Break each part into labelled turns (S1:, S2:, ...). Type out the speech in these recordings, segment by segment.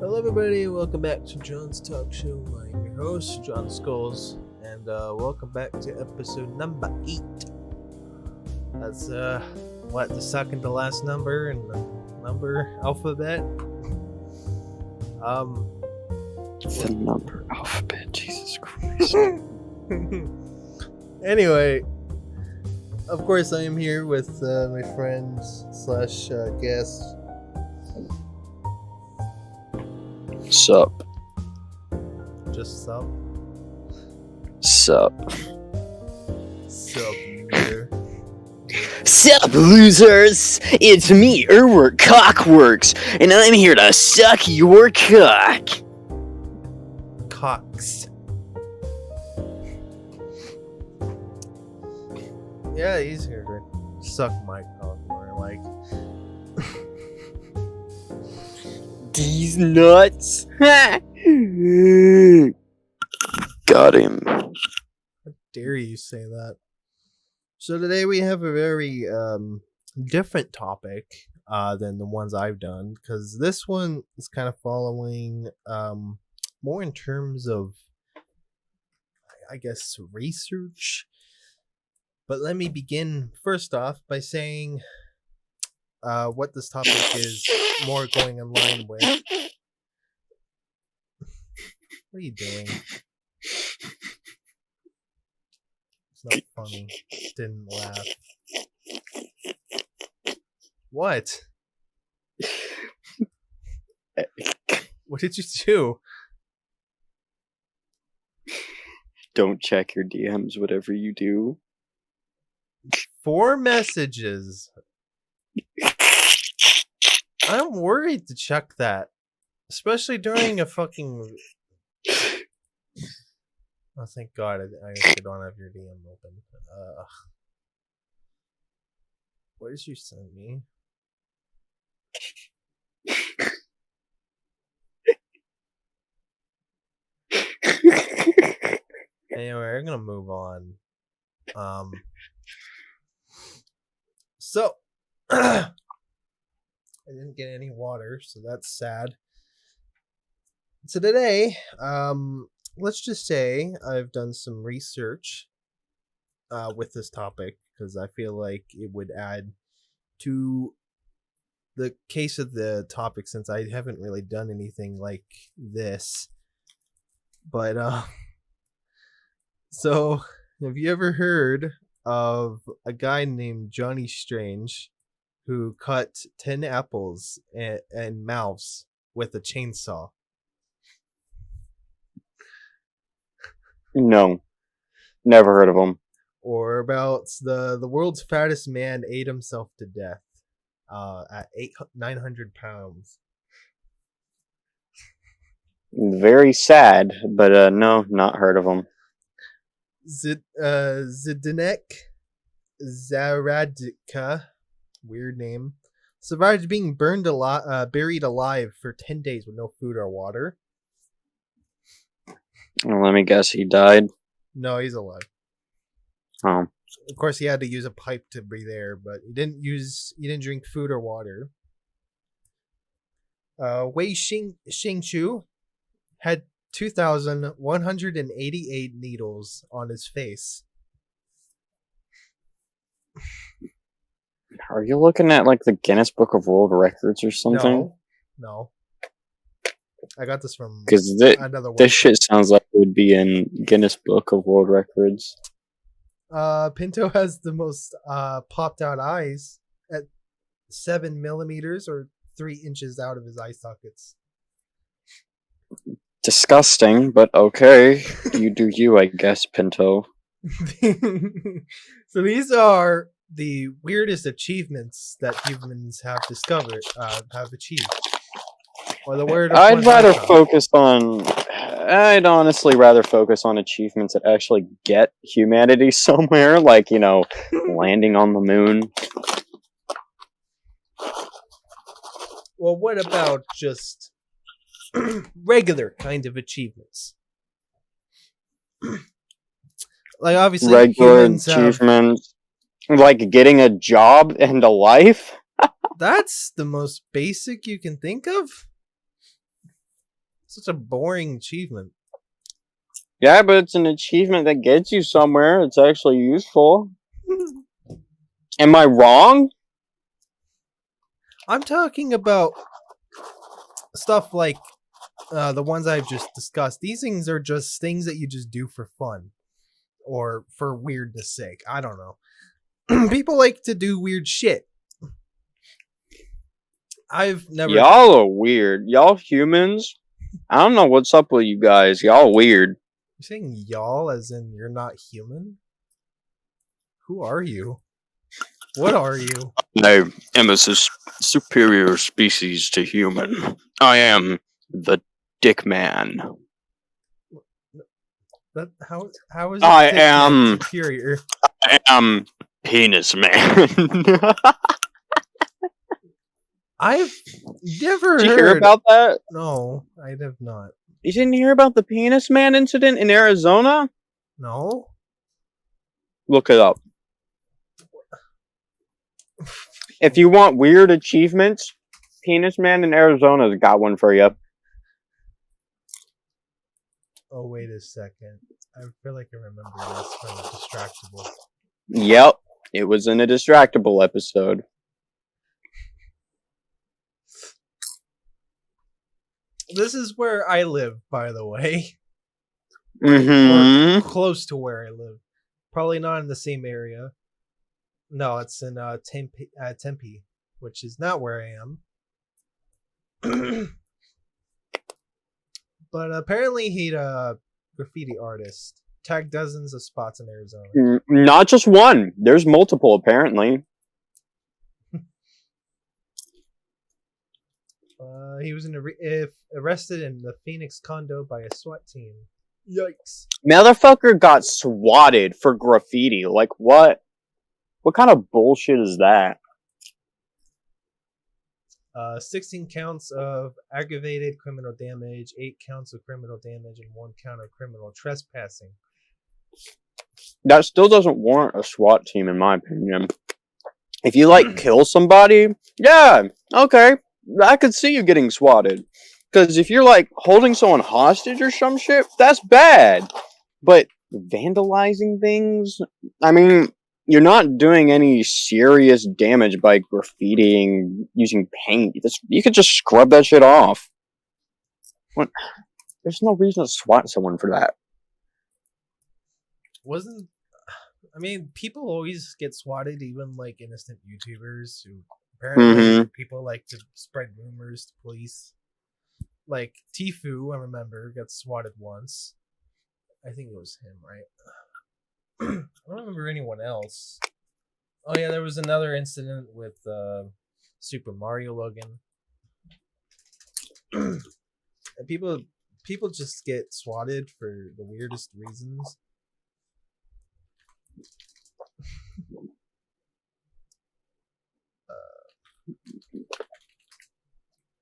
S1: Hello, everybody. Welcome back to John's Talk Show. I'm your host, Jon Scholz, and welcome back to episode number 8. That's the second to last number in the number alphabet.
S2: The number alphabet, Jesus Christ.
S1: Anyway, of course, I am here with my friends slash guests.
S2: Sup.
S1: Just sup.
S2: Sup.
S1: Sup, loser.
S2: Sup, losers! It's me, Uhrwerk Cockworks, and I'm here to suck your cock.
S1: Cocks. Yeah, he's here to suck my cock more like.
S2: These nuts. Got him.
S1: How dare you say that? So today we have a very different topic than the ones I've done, because this one is kind of following more in terms of, I guess, research. But let me begin first off by saying what this topic is more going in line with. What are you doing? It's not funny. Didn't laugh. What? What did you do?
S2: Don't check your DMs, whatever you do.
S1: 4 messages. I'm worried to check that. Especially during a fucking... Oh, thank God I actually don't have your DM open. What did you send me? Anyway, we're gonna move on. So... I didn't get any water, so that's sad. So today, let's just say I've done some research with this topic, because I feel like it would add to the case of the topic, since I haven't really done anything like this. But so have you ever heard of a guy named Johnny Strange who cut 10 apples and mouths with a chainsaw?
S2: No. Never heard of him.
S1: Or about the world's fattest man ate himself to death at 900 pounds.
S2: Very sad, but no, not heard of him.
S1: Zdenek Zaradka, weird name, survived being buried alive for 10 days with no food or water.
S2: Well, let me guess, he died.
S1: No, he's alive.
S2: Oh.
S1: Of course, he had to use a pipe to breathe air, but he didn't drink food or water. Wei Xingchu had 2,188 needles on his face.
S2: Are you looking at like the Guinness Book of World Records or something?
S1: No. I got this from
S2: Because
S1: another one.
S2: this shit sounds like it would be in Guinness Book of World Records.
S1: Pinto has the most popped out eyes at 7 millimeters or 3 inches out of his eye sockets.
S2: Disgusting, but okay. You do you, I guess, Pinto.
S1: So these are the weirdest achievements that humans have achieved. Or the word
S2: I'd honestly rather focus on achievements that actually get humanity somewhere, like, landing on the moon.
S1: Well, what about just regular kind of achievements? Like, obviously,
S2: regular achievements, like getting a job and a life.
S1: That's the most basic you can think of. Such a boring achievement.
S2: Yeah, but it's an achievement that gets you somewhere. It's actually useful. Am I wrong?
S1: I'm talking about stuff like the ones I've just discussed. These things are just things that you just do for fun or for weirdness sake. I don't know. People like to do weird shit. I've never.
S2: Y'all are weird. Y'all humans. I don't know what's up with you guys. Y'all weird.
S1: You're saying y'all as in you're not human? Who are you? What are you?
S2: I am a superior species to human. I am the Dick Man.
S1: That how is
S2: I
S1: Dick Man
S2: am-
S1: superior?
S2: I am Penis Man.
S1: I've never
S2: Did you
S1: heard
S2: hear about that?
S1: No, I have not.
S2: You didn't hear about the Penis Man incident in Arizona?
S1: No.
S2: Look it up. If you want weird achievements, Penis Man in Arizona's got one for you.
S1: Oh wait a second. I feel like I remember this from Distractable.
S2: Yep, it was in a Distractable episode.
S1: This is where I live, by the way.
S2: Mm-hmm.
S1: Or close to where I live. Probably not in the same area. No, it's in Tempe, which is not where I am. But apparently he's a graffiti artist. Tagged dozens of spots in Arizona.
S2: Not just one. There's multiple, apparently.
S1: He was arrested in the Phoenix condo by a SWAT team. Yikes.
S2: Motherfucker got swatted for graffiti. Like, what? What kind of bullshit is that?
S1: 16 counts of aggravated criminal damage, 8 counts of criminal damage, and 1 count of criminal trespassing.
S2: That still doesn't warrant a SWAT team, in my opinion. If you, kill somebody, yeah, okay, I could see you getting swatted. Because if you're, holding someone hostage or some shit, that's bad. But vandalizing things? I mean, you're not doing any serious damage by graffitiing using paint. You could just scrub that shit off. What? There's no reason to swat someone for that.
S1: People always get swatted, even innocent YouTubers who apparently people like to spread rumors to police. Like Tfue, I remember, got swatted once. I think it was him, right? I don't remember anyone else. Oh yeah, there was another incident with Super Mario Logan. And people just get swatted for the weirdest reasons.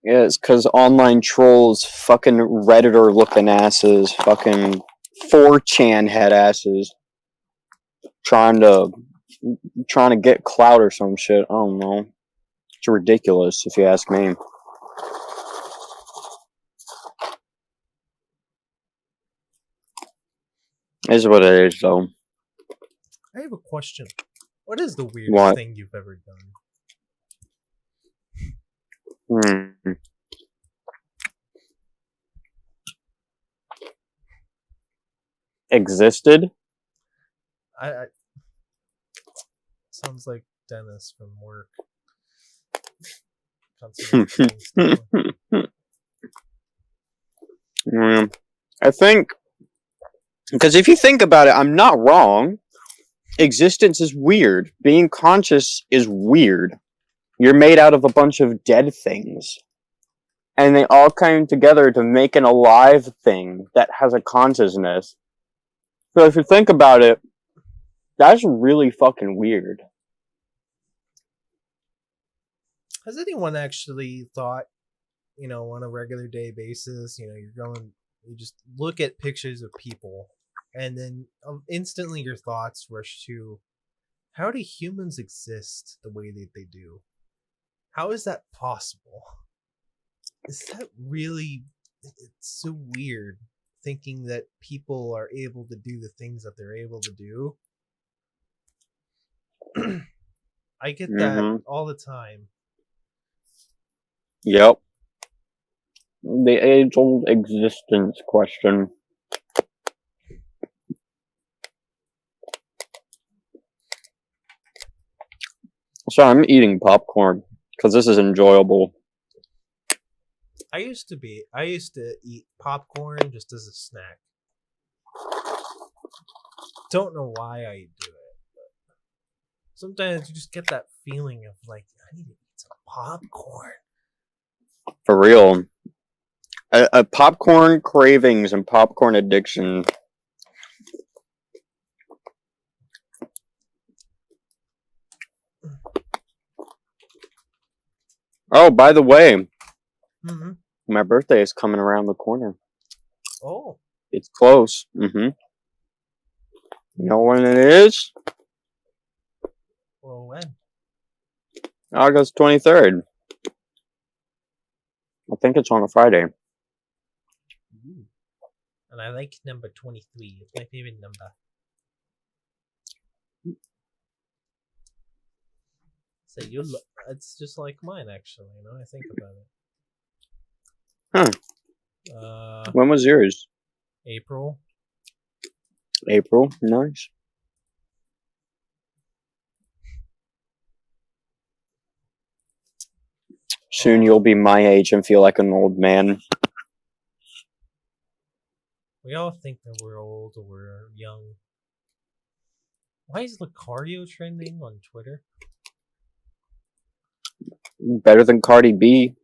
S2: Yeah, it's because online trolls, fucking Redditor looking asses, fucking 4chan head asses, trying to get clout or some shit. I don't know. It's ridiculous, if you ask me. It is what it is, though.
S1: I have a question. What is the weirdest thing you've ever done?
S2: Existed?
S1: I sounds like Dennis from work.
S2: I think, because if you think about it, I'm not wrong. Existence is weird. Being conscious is weird. You're made out of a bunch of dead things. And they all came together to make an alive thing that has a consciousness. So if you think about it, that's really fucking weird.
S1: Has anyone actually thought, on a regular day basis, you just look at pictures of people and then instantly your thoughts rush to, how do humans exist the way that they do? How is that possible? Is that really it's so weird thinking that people are able to do the things that they're able to do. I get that
S2: Mm-hmm.
S1: all the time.
S2: Yep. The age-old existence question. So I'm eating popcorn because this is enjoyable.
S1: I used to eat popcorn just as a snack. Don't know why I do it. But sometimes you just get that feeling of like, I need to eat some popcorn.
S2: For real. A popcorn cravings and popcorn addiction. Oh, by the way,
S1: Mm-hmm.
S2: my birthday is coming around the corner.
S1: Oh.
S2: It's close. Mm-hmm. You know when it is?
S1: Well, when?
S2: August 23rd. I think it's on a Friday.
S1: Ooh. And I like number 23. It's my favorite number. So it's just like mine, actually. I think about it.
S2: Huh. When was yours?
S1: April.
S2: April. Nice. Soon you'll be my age and feel like an old man.
S1: We all think that we're old or we're young. Why is Lucario trending on Twitter?
S2: Better than Cardi B.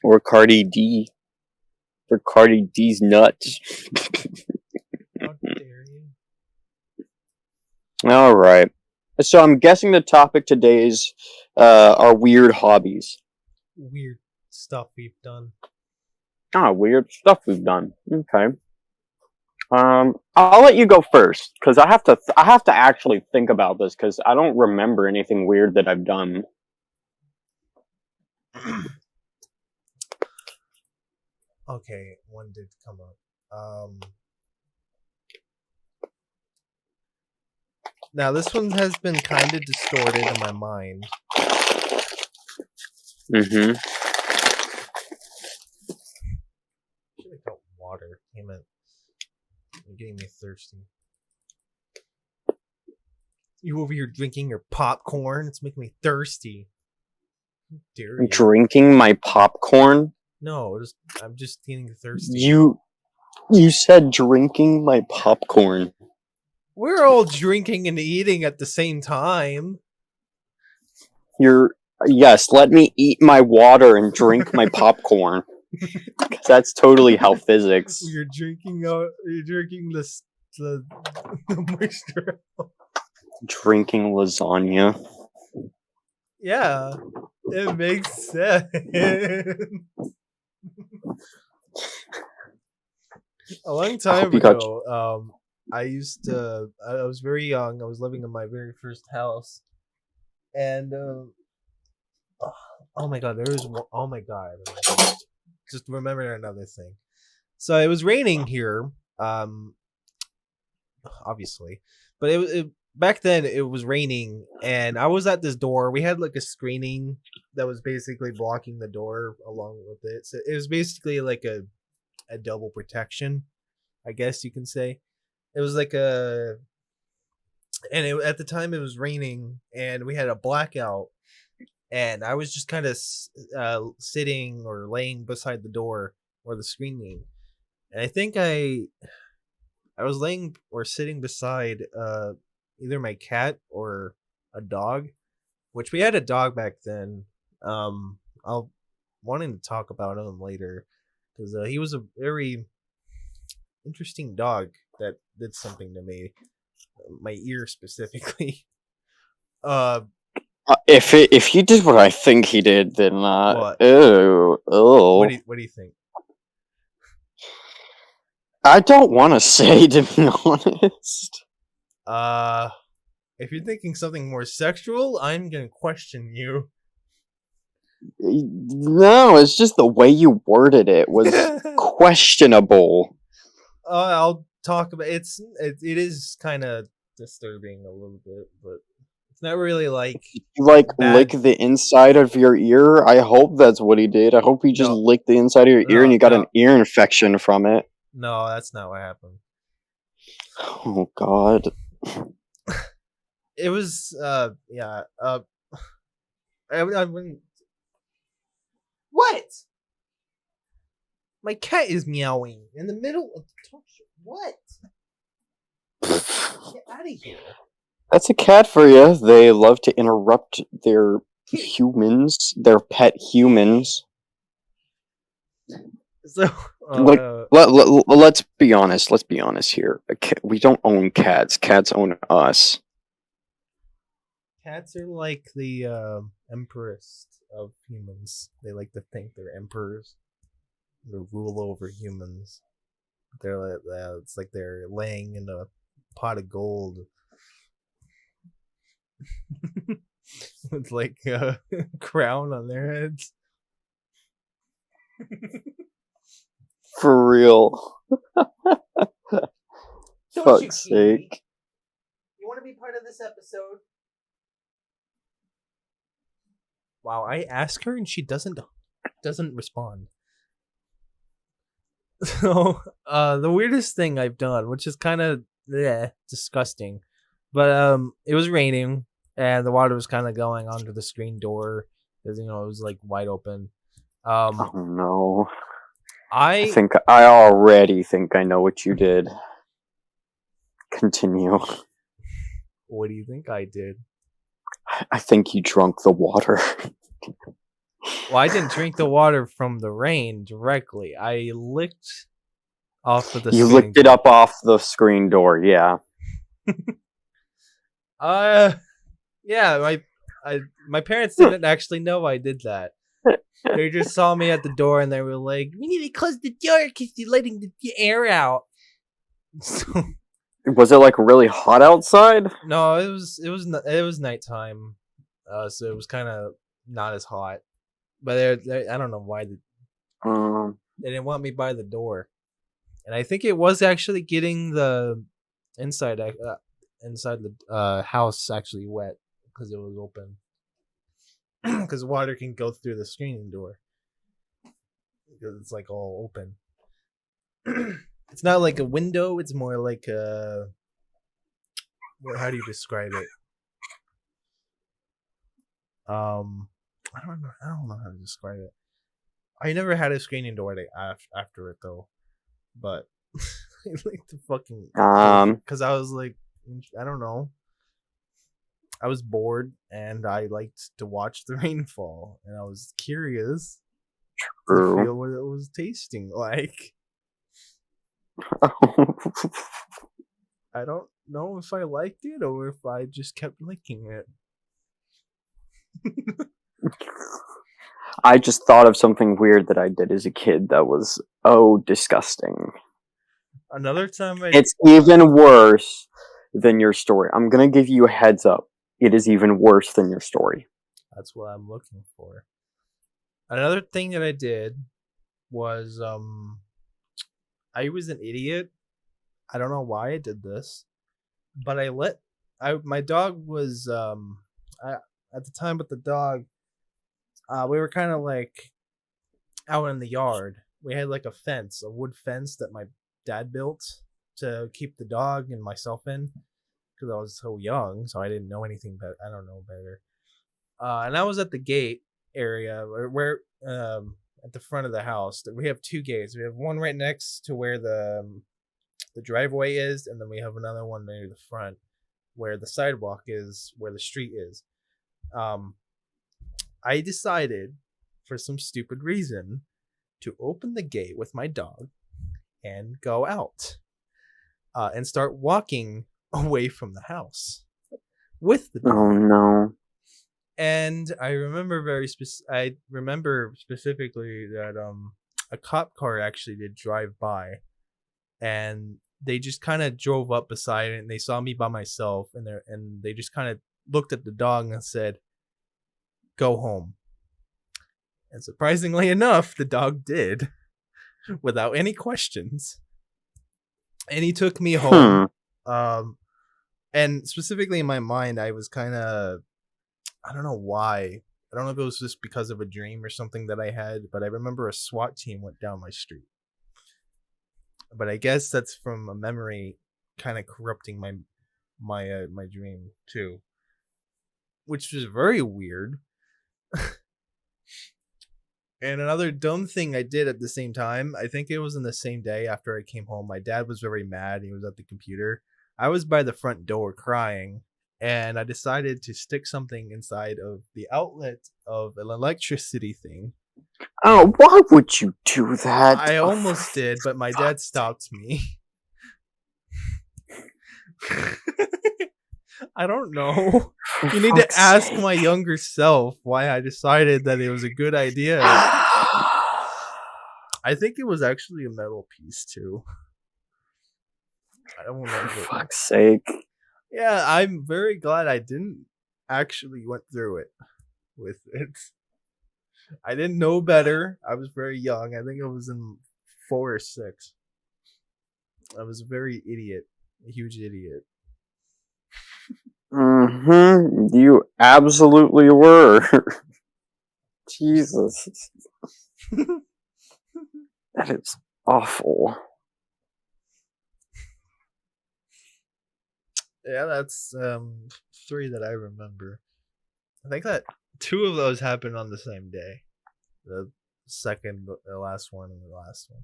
S2: Or Cardi D. For Cardi D's nuts.
S1: How dare you?
S2: Alright. So I'm guessing the topic today is our weird hobbies.
S1: Weird stuff we've done.
S2: Weird stuff we've done. Okay. I'll let you go first because I have to actually think about this because I don't remember anything weird that I've done.
S1: Okay, one did come up. Now this one has been kind of distorted in my mind.
S2: Mm-hmm.
S1: Should have got water. Damn it. You're getting me thirsty. You over here drinking your popcorn? It's making me thirsty. How dare you?
S2: Drinking my popcorn?
S1: No, I'm just getting thirsty.
S2: You said drinking my popcorn.
S1: We're all drinking and eating at the same time.
S2: Yes, let me eat my water and drink my popcorn. That's totally how physics.
S1: You're drinking the moisture.
S2: Drinking lasagna.
S1: Yeah, it makes sense. A long time ago, I was very young. I was living in my very first house, and oh my god, oh my god, just remember another thing. So it was raining here, obviously, but back then it was raining, and I was at this door. We had like a screening that was basically blocking the door along with it. So it was basically like a double protection, I guess you can say. It was like at the time it was raining and we had a blackout, and I was just kind of sitting or laying beside the door or the screening, and I think I was laying or sitting beside either my cat or a dog, which we had a dog back then. I'll wanting to talk about him later because he was a very interesting dog that did something to me, my ear specifically.
S2: If he did what I think he did, then
S1: What?
S2: Ew.
S1: What do you think?
S2: I don't want to say, to be honest.
S1: If you're thinking something more sexual, I'm gonna question you.
S2: No, it's just the way you worded it was questionable.
S1: I'll talk about it is kind of disturbing a little bit, but it's not really like
S2: You like lick
S1: bad.
S2: the inside of your ear? I hope that's what he did. I hope he just
S1: No,
S2: licked the inside of your ear and
S1: no,
S2: you got an
S1: no,
S2: ear infection from it.
S1: no. That's not what happened.
S2: Oh god.
S1: It was yeah I wouldn't. What? My cat is meowing in the middle of the talk show. What? Get out of here.
S2: That's a cat for you. They love to interrupt their
S1: Kitty.
S2: humans, their pet humans.
S1: So,
S2: Like, let's be honest. Let's be honest here. We don't own cats. Cats own us.
S1: cats are like the empress of humans. They like to think they're emperors. They rule over humans. They're like it's like they're laying in a pot of gold with like a crown on their heads.
S2: For real.
S1: Don't you
S2: Fuck's
S1: feed me.
S2: sake.
S1: You want to be part of this episode? Wow, I ask her and she doesn't respond. So, the weirdest thing I've done, which is kind of disgusting, but it was raining and the water was kind of going onto the screen door because it was like wide open.
S2: Oh no.
S1: I
S2: I already think I know what you did. Continue.
S1: What do you think I did?
S2: I think you drunk the water.
S1: Well, I didn't drink the water from the rain directly. I licked off of the.
S2: You licked it up off the screen door, yeah.
S1: Yeah, my parents didn't actually know I did that. They just saw me at the door and they were like, "We need to close the door because you're letting the air out." So,
S2: Was it like really hot outside?
S1: no, it was nighttime, so it was kind of not as hot. But I don't know why they didn't want me by the door, and I think it was actually getting the inside the house actually wet because it was open. Because water can go through the screening door because it's like all open. It's not like a window; it's more like a. How do you describe it? I don't know. I don't know how to describe it. I never had a screening door after it though, but I like to fucking because I was like, I don't know. I was bored and I liked to watch the rainfall, and I was curious to feel what it was tasting like. I don't know if I liked it or if I just kept licking it.
S2: I just thought of something weird that I did as a kid that was disgusting.
S1: Another time
S2: it's even worse than your story. I'm gonna give you a heads up. It is even worse than your story.
S1: That's what I'm looking for. Another thing that I did was I was an idiot. I don't know why I did this, but my dog was at the time with the dog, we were kind of like out in the yard. We had like a wood fence that my dad built to keep the dog and myself in because I was so young, so I didn't know anything better. I don't know better. And I was at the gate area where at the front of the house. We have two gates. We have one right next to where the driveway is, and then we have another one near the front where the sidewalk is, where the street is. I decided for some stupid reason to open the gate with my dog and go out and start walking away from the house with the dog.
S2: Oh no.
S1: And I remember specifically that a cop car actually did drive by, and they just kind of drove up beside it and they saw me by myself and they just kind of looked at the dog and said, "Go home." And surprisingly enough, the dog did without any questions. And he took me home. And specifically in my mind, I was kind of, I don't know why. I don't know if it was just because of a dream or something that I had, but I remember a SWAT team went down my street. But I guess that's from a memory kind of corrupting my dream too, which was very weird. And another dumb thing I did at the same time, I think it was in the same day after I came home. My dad was very mad. He was at the computer. I was by the front door crying, and I decided to stick something inside of the outlet of an electricity thing.
S2: Oh, why would you do that?
S1: I almost did, but my dad stopped me. I don't know. You need to ask my younger self why I decided that it was a good idea. I think it was actually a metal piece too. I don't remember.
S2: For fuck's sake.
S1: Yeah, I'm very glad I didn't actually went through it with it. I didn't know better. I was very young. I think I was in 4 or 6. I was a huge idiot.
S2: You absolutely were. Jesus. That is awful.
S1: Yeah, that's 3 that I remember. I think that 2 of those happened on the same day. The second, the last one, and the last one.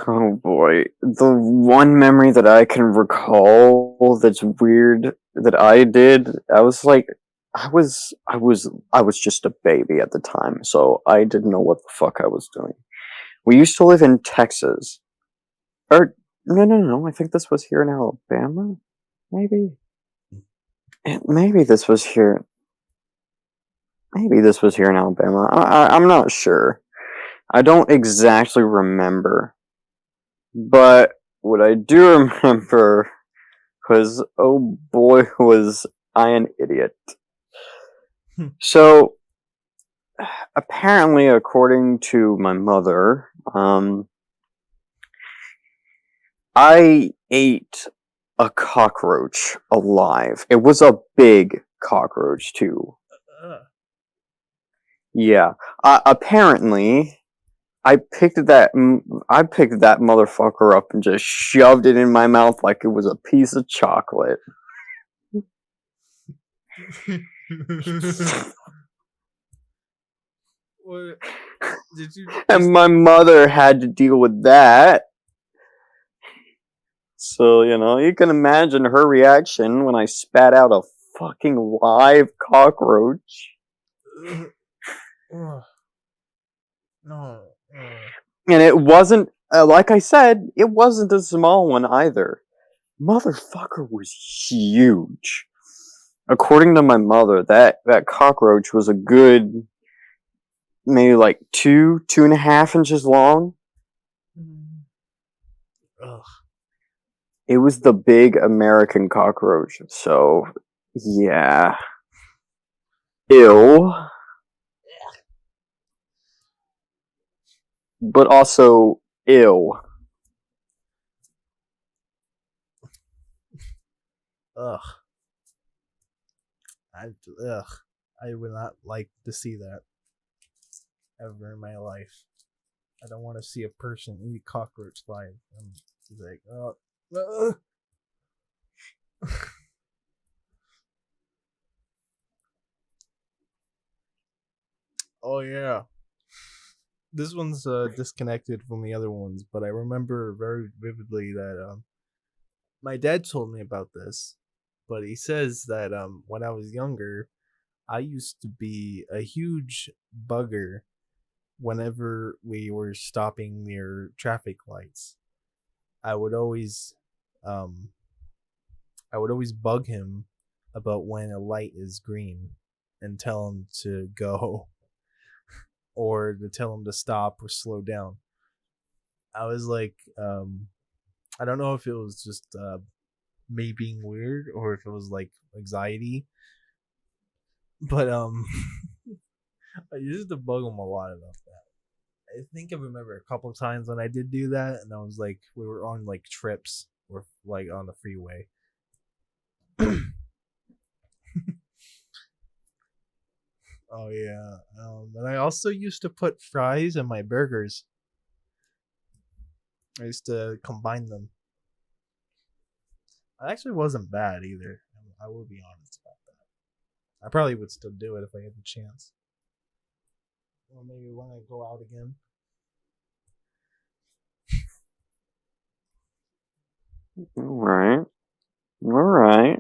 S2: Oh boy. The one memory that I can recall that's weird that I did, I was just a baby at the time, so I didn't know what the fuck I was doing. We used to live in Texas. Or no, I think this was here in Alabama? Maybe this was here. Maybe this was here in Alabama. I'm not sure. I don't exactly remember. But what I do remember was, oh boy, was I an idiot. So, apparently, according to my mother, I ate a cockroach alive. It was a big cockroach, too. Yeah. Apparently, I picked that motherfucker up and just shoved it in my mouth like it was a piece of chocolate.
S1: What did you?
S2: And my mother had to deal with that. So, you can imagine her reaction when I spat out a fucking live cockroach.
S1: No.
S2: And it wasn't, like I said, it wasn't a small one either. Motherfucker was huge. According to my mother, that cockroach was a good, maybe like 2.5 inches long.
S1: Ugh.
S2: It was the big American cockroach, so, yeah. Ew. But also, ew.
S1: Ugh. I would not like to see that ever in my life. I don't want to see a person eat cockroach live. I'm like, oh. Oh yeah. This one's disconnected from the other ones, but I remember very vividly that my dad told me about this, but he says that when I was younger, I used to be a huge bugger whenever we were stopping near traffic lights. I would always bug him about when a light is green and tell him to go. or to tell him to stop or slow down. I was like, I don't know if it was just me being weird or if it was like anxiety, but I used to bug him a lot about that. I think I remember a couple of times when I did do that, and I was like, we were on like trips or like on the freeway. Oh yeah, and I also used to put fries in my burgers. I used to combine them. It actually wasn't bad either. I will be honest about that. I probably would still do it if I had the chance. Or maybe when I go out again.
S2: All right. All right.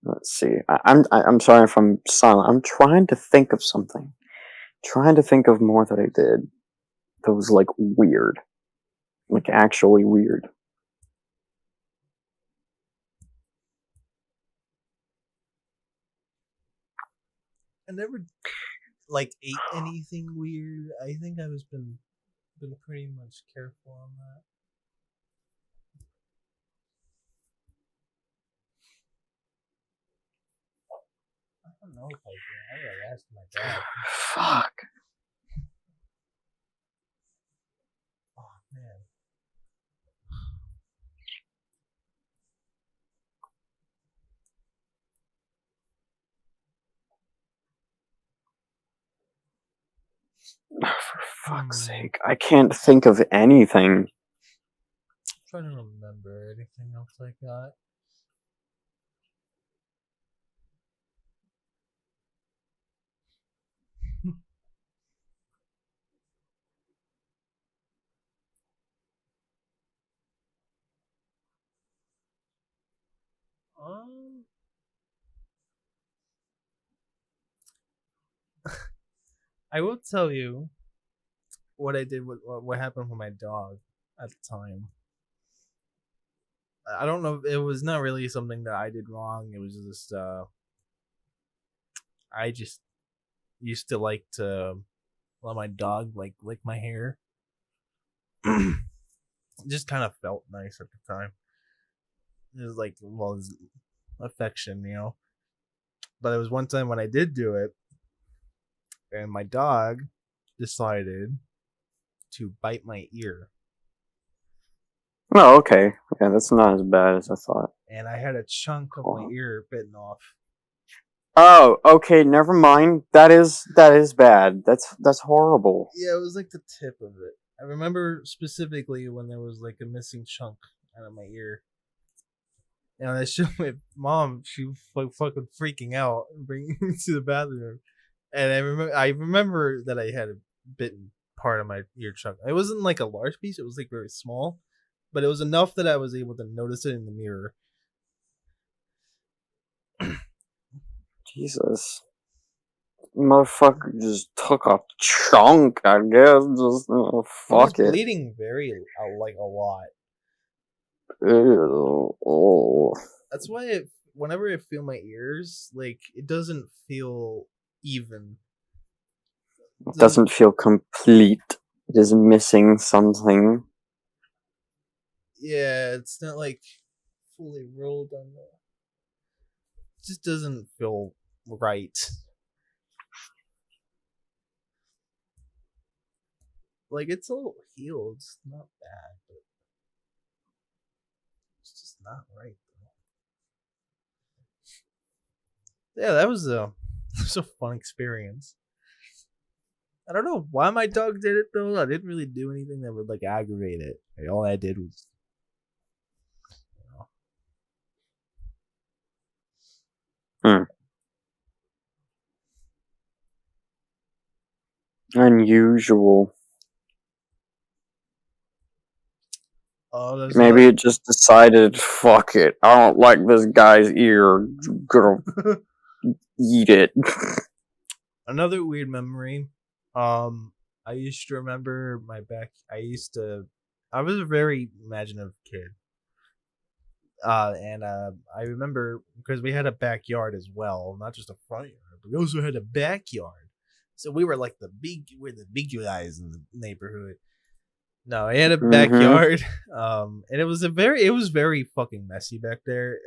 S2: Let's see. I'm sorry if I'm silent. I'm trying to think of something. Trying to think of more that I did that was like weird, like actually weird.
S1: I never like ate anything weird. I think I was been pretty much careful on that. I don't know if I did. I gotta ask my dad.
S2: Fuck.
S1: Oh man.
S2: For fuck's sake, I can't think of anything.
S1: I'm trying to remember anything else I got. Um, I will tell you what I did with what happened with my dog at the time. I don't know. It was not really something that I did wrong. It was just I just used to like to let my dog like lick my hair. It just kind of felt nice at the time. It was like, well, it was affection, you know. But it was one time when I did do it, and my dog decided to bite my ear,
S2: Oh, okay. Yeah, that's not as bad as I thought.
S1: and I had a chunk of my ear bitten off.
S2: Oh, okay. Never mind. That is bad. That's horrible.
S1: Yeah, it was like the tip of it. I remember specifically when there was like a missing chunk out of my ear. And I showed my mom. She was like fucking freaking out and bringing me to the bathroom. And I remember that I had a bitten part of my ear chunk. It wasn't like a large piece. It was like very small, but it was enough that I was able to notice it in the mirror.
S2: Jesus. Motherfucker just took a chunk, I guess. Just
S1: I was
S2: fuck it.
S1: bleeding very like a lot.
S2: Ew. Oh.
S1: That's why whenever I feel my ears, like it doesn't feel even.
S2: It doesn't feel complete. It is missing something.
S1: Yeah, it's not like fully rolled on the. It just doesn't feel right. Like it's a little healed. It's not bad, but it's just not right. Yeah, that was a that was a fun experience. I don't know why my dog did it though. I didn't really do anything that would like aggravate it. Like, all I did was,
S2: Hmm. Unusual. Maybe it just decided, fuck it. I don't like this guy's ear. Gonna eat it.
S1: Another weird memory. I used to remember my back. I was a very imaginative kid. And I remember because we had a backyard as well, not just a front yard, but we also had a backyard. So we were like we're the big guys in the neighborhood. No, I had a
S2: Mm-hmm.
S1: backyard, and it was very fucking messy back there.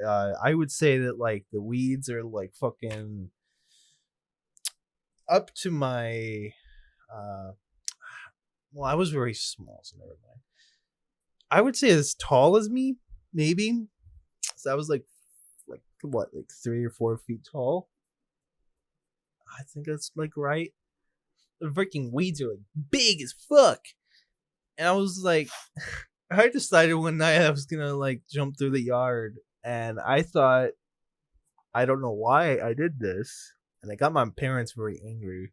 S1: I would say that like the weeds are like fucking up to my, uh, well, I was very small, so never mind. I would say as tall as me, maybe. So I was like what, like 3 or 4 feet tall. I think that's like right. The freaking weeds are like big as fuck, and I was like, I decided one night I was gonna like jump through the yard, and I thought, I don't know why I did this, and I got my parents very angry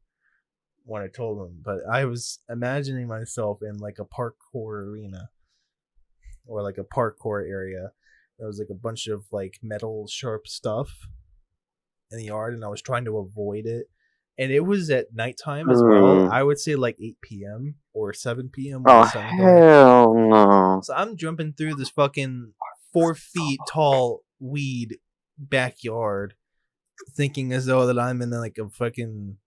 S1: when I told them, but I was imagining myself in like a parkour arena or like a parkour area. There was like a bunch of like metal sharp stuff in the yard, and I was trying to avoid it. And it was at nighttime as well.
S2: Mm.
S1: I would say like 8 p.m. or 7 p.m. when the
S2: Oh
S1: sun's going.
S2: hell no!
S1: So I'm jumping through this fucking 4 feet tall weed backyard, thinking as though that I'm in like a fucking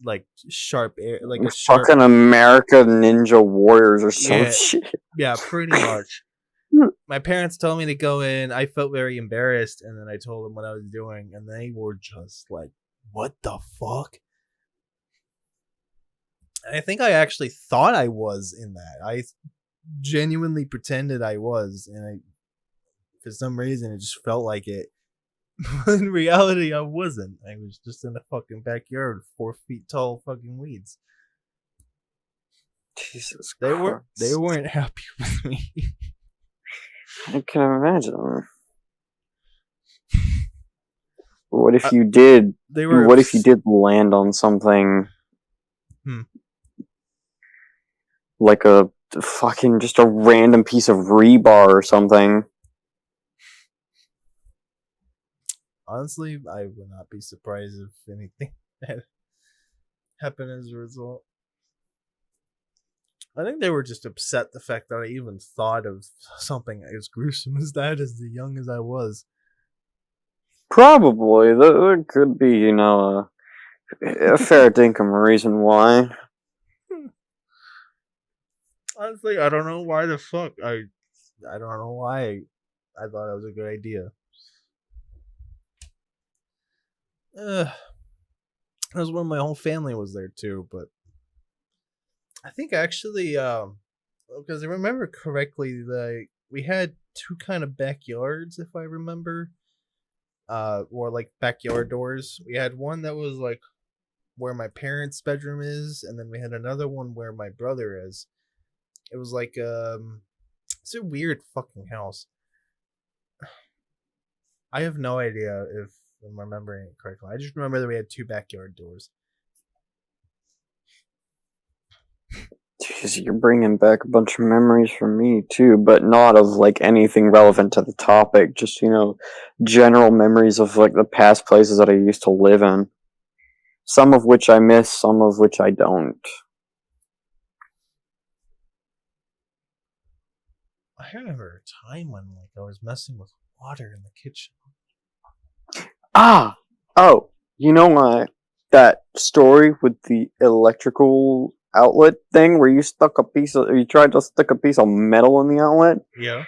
S1: like sharp air, like a sharp.
S2: Fucking America Ninja Warriors or some
S1: Yeah,
S2: shit.
S1: yeah, pretty much. My parents told me to go in. I felt very embarrassed, and then I told them what I was doing, and they were just like, "What the fuck?" And I think I actually thought I was in that. I genuinely pretended I was, and for some reason, it just felt like it. In reality, I wasn't. I was just in a fucking backyard, 4 feet tall, fucking weeds.
S2: Jesus
S1: They
S2: Christ!
S1: weren't happy with me.
S2: I can imagine. What if you did?
S1: They were.
S2: What if you did land on something
S1: Hmm.
S2: like a fucking just a random piece of rebar or something?
S1: Honestly, I would not be surprised if anything had happened as a result. I think they were just upset the fact that I even thought of something as gruesome as that as young as I was.
S2: Probably. There could be, you know, a fair dinkum reason why.
S1: Honestly, I don't know why the fuck I don't know why I thought it was a good idea. That was when my whole family was there too, but I think actually, because I remember correctly, we had two kind of backyards, if I remember, or like backyard doors. We had one that was like where my parents' bedroom is, and then we had another one where my brother is. It was like it's a weird fucking house. I have no idea if I'm remembering it correctly. I just remember that we had two backyard doors.
S2: Jeez, you're bringing back a bunch of memories for me too, but not of like anything relevant to the topic. Just, you know, general memories of like the past places that I used to live in. Some of which I miss, some of which I don't.
S1: I remember a time when like I was messing with water in the kitchen.
S2: Ah! Oh, you know that story with the electrical outlet thing where you tried to stick a piece of metal in the outlet?
S1: Yeah.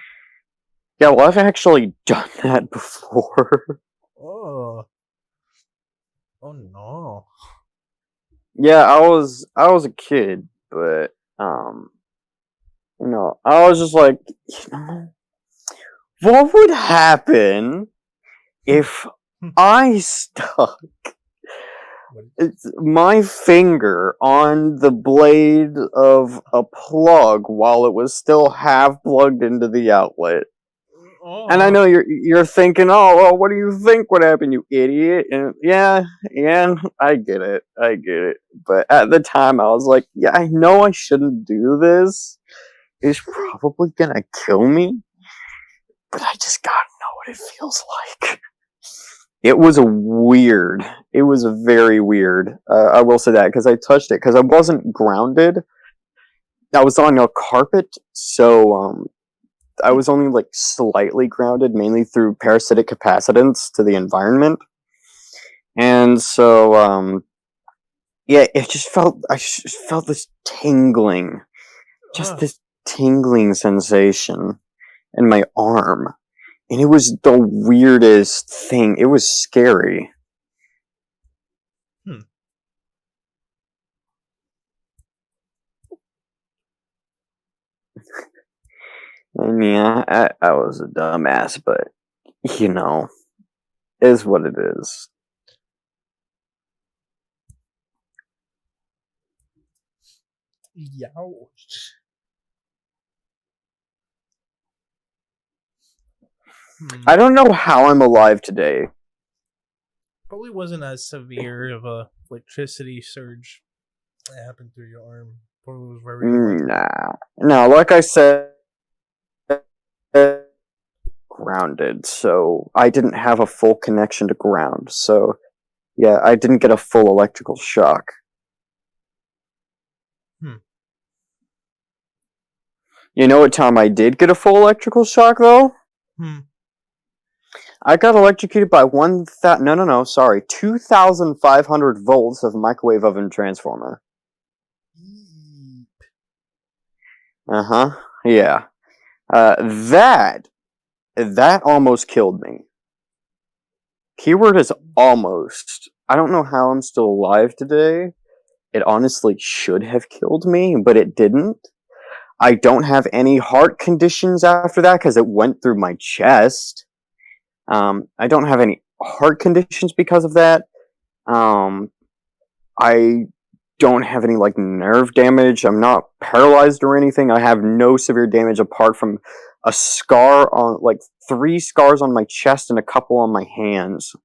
S2: Yeah, well, I've actually done that before.
S1: Oh. Oh no.
S2: Yeah, I was a kid, but you know, I was just like, you know, what would happen if I stuck my finger on the blade of a plug while it was still half plugged into the outlet? And I
S1: Oh.
S2: know you're thinking, oh, well, what do you think would happen, you idiot? And yeah, I get it, But at the time, I was like, yeah, I know I shouldn't do this. It's probably gonna kill me, but I just gotta know what it feels like. It was weird. It was very weird. I will say that because I touched it because I wasn't grounded. I was on a carpet, so I was only like slightly grounded, mainly through parasitic capacitance to the environment. And so Yeah, I just felt this tingling, just
S1: Ugh.
S2: this tingling sensation in my arm. And it was the weirdest thing. It was scary.
S1: Hmm.
S2: And yeah, I was a dumbass, but, you know, is what it is.
S1: Youch.
S2: I don't know how I'm alive today.
S1: Probably wasn't as severe of a electricity surge that happened through your arm. Probably was very light.
S2: Nah. No, like I said, grounded, so I didn't have a full connection to ground. So, yeah, I didn't get a full electrical shock.
S1: Hmm.
S2: You know what time I did get a full electrical shock, though?
S1: Hmm.
S2: I got electrocuted by 2,500 volts of microwave oven transformer.
S1: Yeep.
S2: Uh-huh. Yeah. Uh, that, that almost killed me. Keyword is almost. I don't know how I'm still alive today. It honestly should have killed me, but it didn't. I don't have any heart conditions after that because it went through my chest. I don't have any heart conditions because of that. Um, I don't have any like nerve damage. I'm not paralyzed or anything. I have no severe damage apart from a scar on like 3 scars on my chest and a couple on my hands.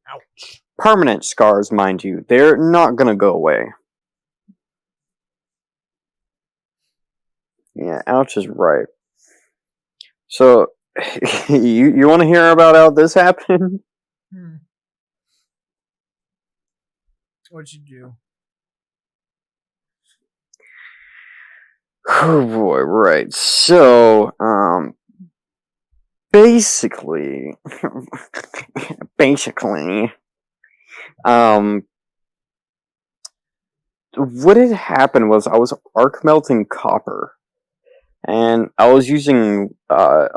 S1: Ouch.
S2: Permanent scars, mind you. They're not gonna go away. Yeah, ouch is right. So, you want to hear about how this happened?
S1: Hmm. What'd you do?
S2: Oh boy, right. So, basically, basically, um, what had happened was I was arc melting copper, and I was using a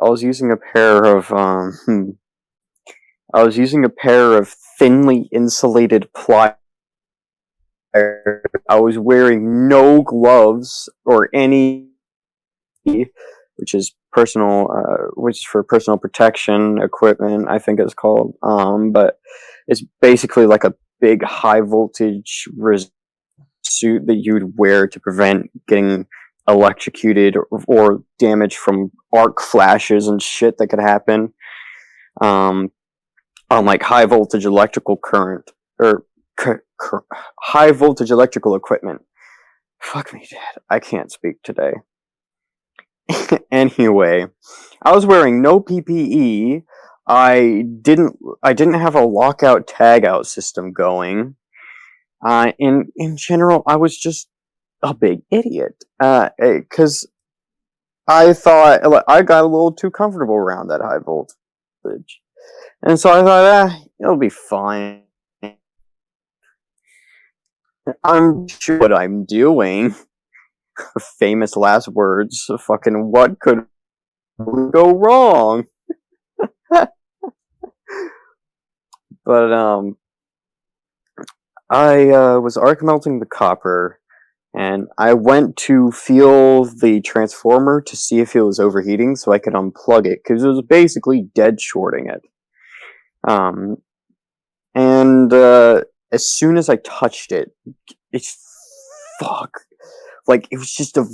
S2: pair of I was using a pair of thinly insulated pliers. I was wearing no gloves or any, which is for personal protection equipment, I think it's called. But it's basically like a big high voltage suit that you would wear to prevent getting electrocuted or damage from arc flashes and shit that could happen. Um, on like high voltage electrical current or high voltage electrical equipment. Fuck me, Dad. I can't speak today. Anyway, I was wearing no PPE. I didn't have a lockout tagout system going. In general, I was just a big idiot. Because I thought I got a little too comfortable around that high voltage, and so I thought, it'll be fine. I'm sure what I'm doing. Famous last words. Fucking what could go wrong? But I was arc melting the copper, and I went to feel the transformer to see if it was overheating, so I could unplug it because it was basically dead shorting it. Um, and as soon as I touched it, it's fuck. Like it was just a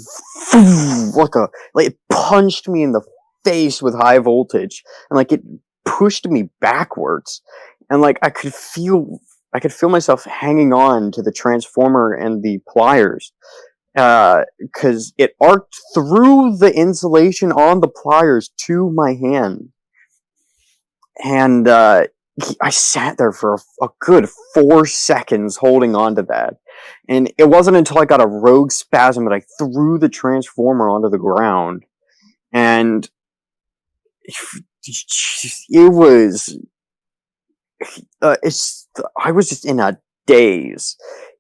S2: like it punched me in the face with high voltage, and like it pushed me backwards, and like I could feel myself hanging on to the transformer and the pliers, because it arced through the insulation on the pliers to my hand, and I sat there for a good 4 seconds holding on to that. And it wasn't until I got a rogue spasm that I threw the transformer onto the ground. And it was. I was just in a days.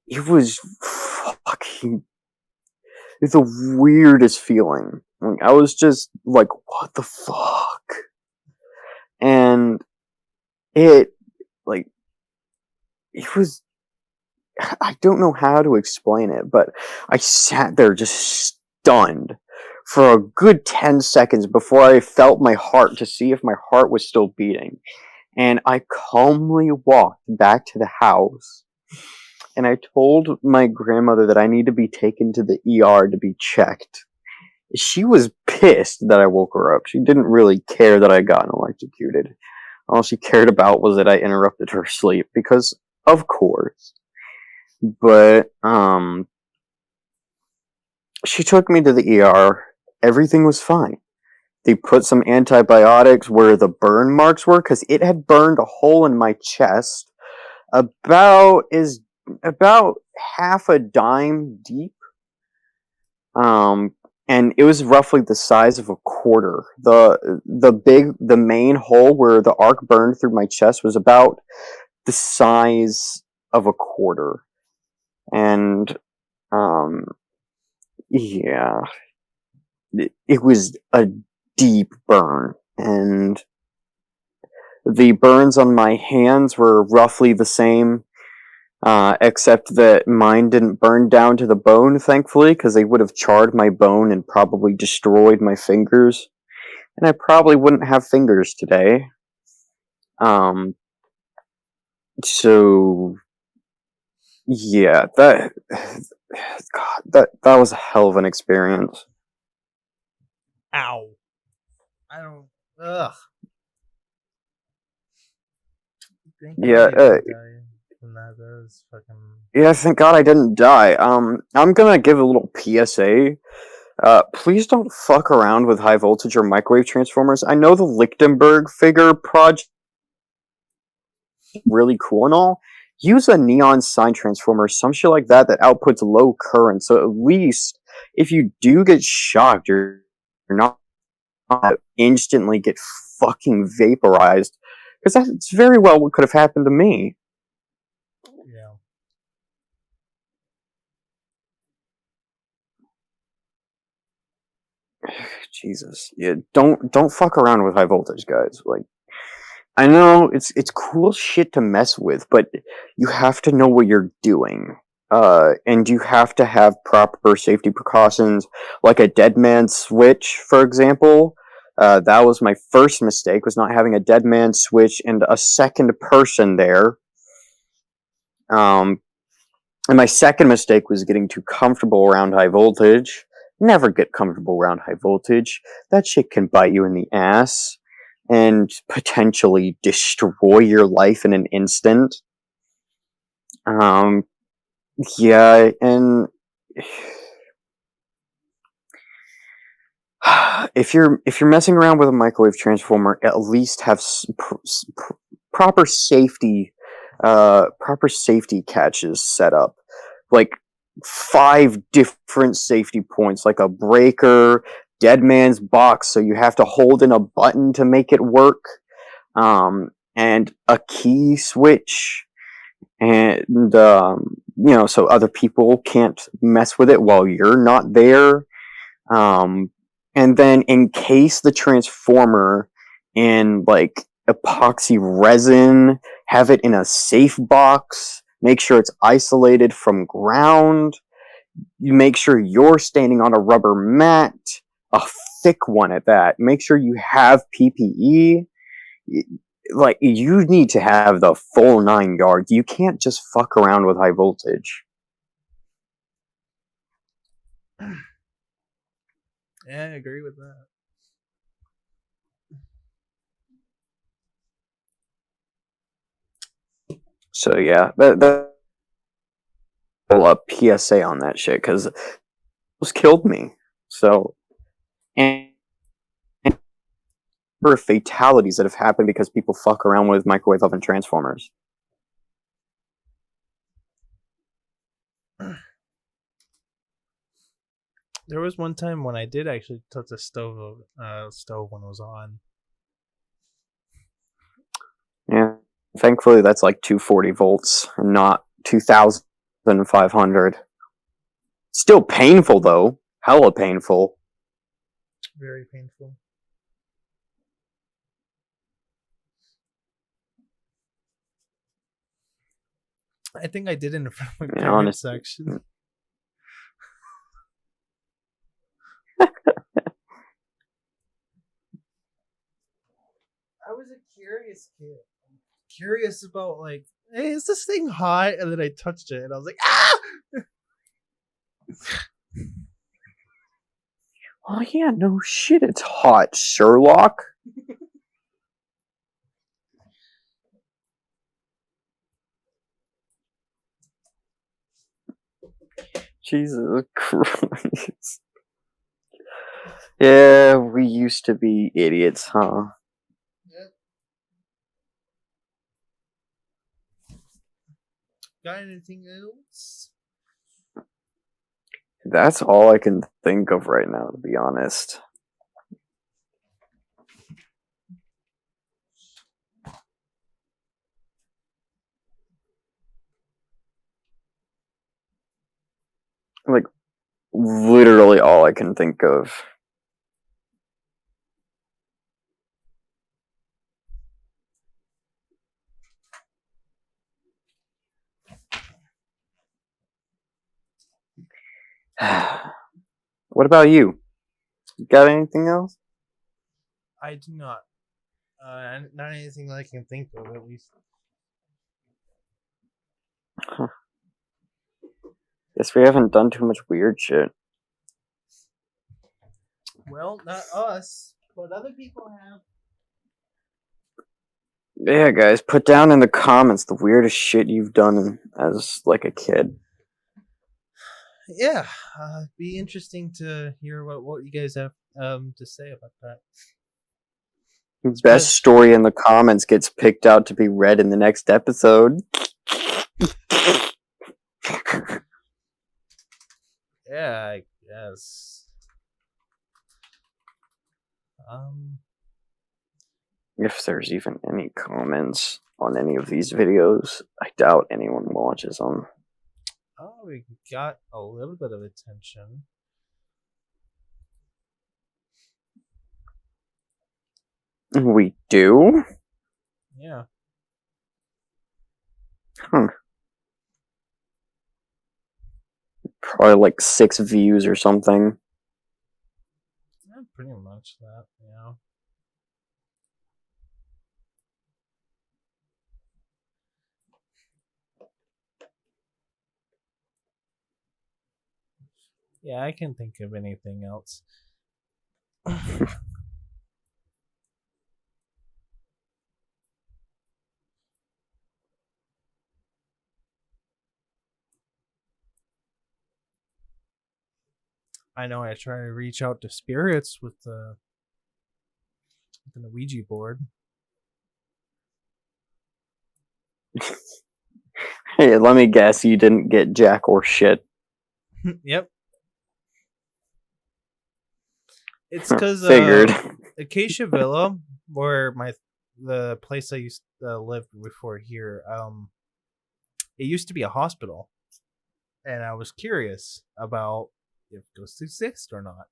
S2: It was fucking the weirdest feeling. Like, I was just like, what the fuck? And it, like, it was, I don't know how to explain it, but I sat there just stunned for a good 10 seconds before I felt my heart to see if my heart was still beating. And I calmly walked back to the house. And I told my grandmother that I need to be taken to the ER to be checked. She was pissed that I woke her up. She didn't really care that I had gotten electrocuted. All she cared about was that I interrupted her sleep, because, of course. But, she took me to the ER. Everything was fine. They put some antibiotics where the burn marks were, because it had burned a hole in my chest about half a dime deep. And it was roughly the size of a quarter. The main hole where the arc burned through my chest was about the size of a quarter. And yeah, it was a deep burn, and the burns on my hands were roughly the same, except that mine didn't burn down to the bone, thankfully, because they would have charred my bone and probably destroyed my fingers, and I probably wouldn't have fingers today. So yeah, that was a hell of an experience.
S1: Ow. I don't. Ugh.
S2: Yeah,
S1: That was fucking.
S2: yeah, thank God I didn't die. I'm gonna give a little PSA. Please don't fuck around with high voltage or microwave transformers. I know the Lichtenberg figure project is really cool and all. Use a neon sign transformer, some shit like that outputs low current. So at least if you do get shocked, you're not instantly get fucking vaporized. Because that's very well what could have happened to me.
S1: Yeah.
S2: Jesus, yeah, don't fuck around with high voltage, guys. Like, I know it's cool shit to mess with, but you have to know what you're doing. And you have to have proper safety precautions, like a dead man switch, for example. That was my first mistake, was not having a dead man switch and a second person there. And my second mistake was getting too comfortable around high voltage. Never get comfortable around high voltage. That shit can bite you in the ass and potentially destroy your life in an instant. Yeah, and if you're messing around with a microwave transformer, at least have proper safety catches set up, like 5 different safety points, like a breaker, dead man's box, so you have to hold in a button to make it work, and a key switch, and so other people can't mess with it while you're not there. And then encase the transformer in like epoxy resin, have it in a safe box, make sure it's isolated from ground. You make sure you're standing on a rubber mat, a thick one at that. Make sure you have PPE. Like, you need to have the full 9 yards. You can't just fuck around with high voltage.
S1: Yeah, I agree with that.
S2: So yeah, that a PSA on that shit, because it almost killed me. So, and for fatalities that have happened because people fuck around with microwave oven transformers.
S1: There was one time when I did actually touch the stove when it was on.
S2: Yeah, thankfully that's like 240 volts and not 2,500. Still painful though. Hella painful.
S1: Very painful. I think I did it in front of my
S2: Yeah,
S1: parents,
S2: honestly.
S1: actually. I was a curious kid. Curious about, like, hey, is this thing hot? And then I touched it and I was like, ah!
S2: Oh yeah, no shit, it's hot, Sherlock. Jesus Christ. Yeah, we used to be idiots, huh?
S1: Yep. Got anything else?
S2: That's all I can think of right now, to be honest. Like, literally all I can think of. What about you? Got anything else?
S1: I do not. Not anything that I can think of, at least.
S2: Guess we haven't done too much weird shit.
S1: Well, not us, but other people have.
S2: Yeah, guys, put down in the comments the weirdest shit you've done as, like, a kid.
S1: Yeah, be interesting to hear what you guys have to say about that.
S2: Best story in the comments gets picked out to be read in the next episode.
S1: Yeah, I guess.
S2: If there's even any comments on any of these videos, I doubt anyone watches them.
S1: Oh, we got a little bit of attention.
S2: We do?
S1: Yeah.
S2: Huh. Probably like 6 views or something.
S1: Yeah, pretty much that, yeah. Yeah, I can think of anything else. I know I try to reach out to spirits with the Ouija board.
S2: Hey, let me guess, you didn't get jack or shit.
S1: Yep. It's because
S2: Figured.
S1: Acacia Villa, where the place I used to live before here, it used to be a hospital, and I was curious about if ghosts exist or not,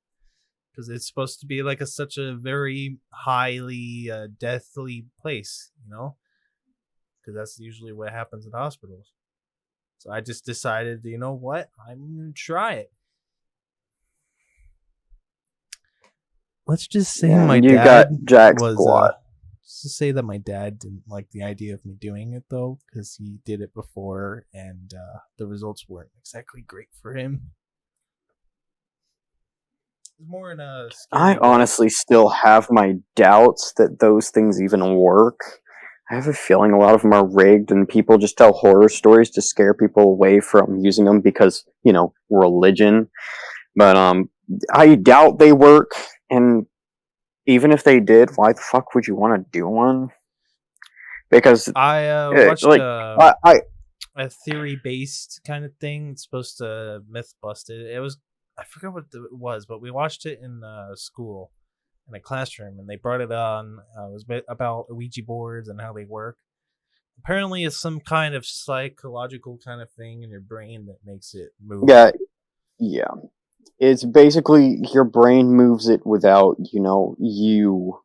S1: because it's supposed to be like such a very highly deathly place, you know, because that's usually what happens in hospitals. So I just decided, you know what, I'm gonna try it. Let's just say my
S2: you
S1: dad
S2: got Jack
S1: was
S2: Squat.
S1: just to say that my dad didn't like the idea of me doing it though, because he did it before and the results weren't exactly great for him. It's more in a
S2: I honestly still have my doubts that those things even work. I have a feeling a lot of them are rigged and people just tell horror stories to scare people away from using them because, you know, religion. But I doubt they work, and even if they did, why the fuck would you want to do one? Because
S1: I watched
S2: like
S1: a theory based kind of thing. It's supposed to myth bust it. It was, I forgot what it was, but we watched it in school in a classroom, and they brought it on. It was about Ouija boards and how they work. apparently it's some kind of psychological kind of thing in your brain that makes it move.
S2: Yeah, yeah. It's basically your brain moves it without, you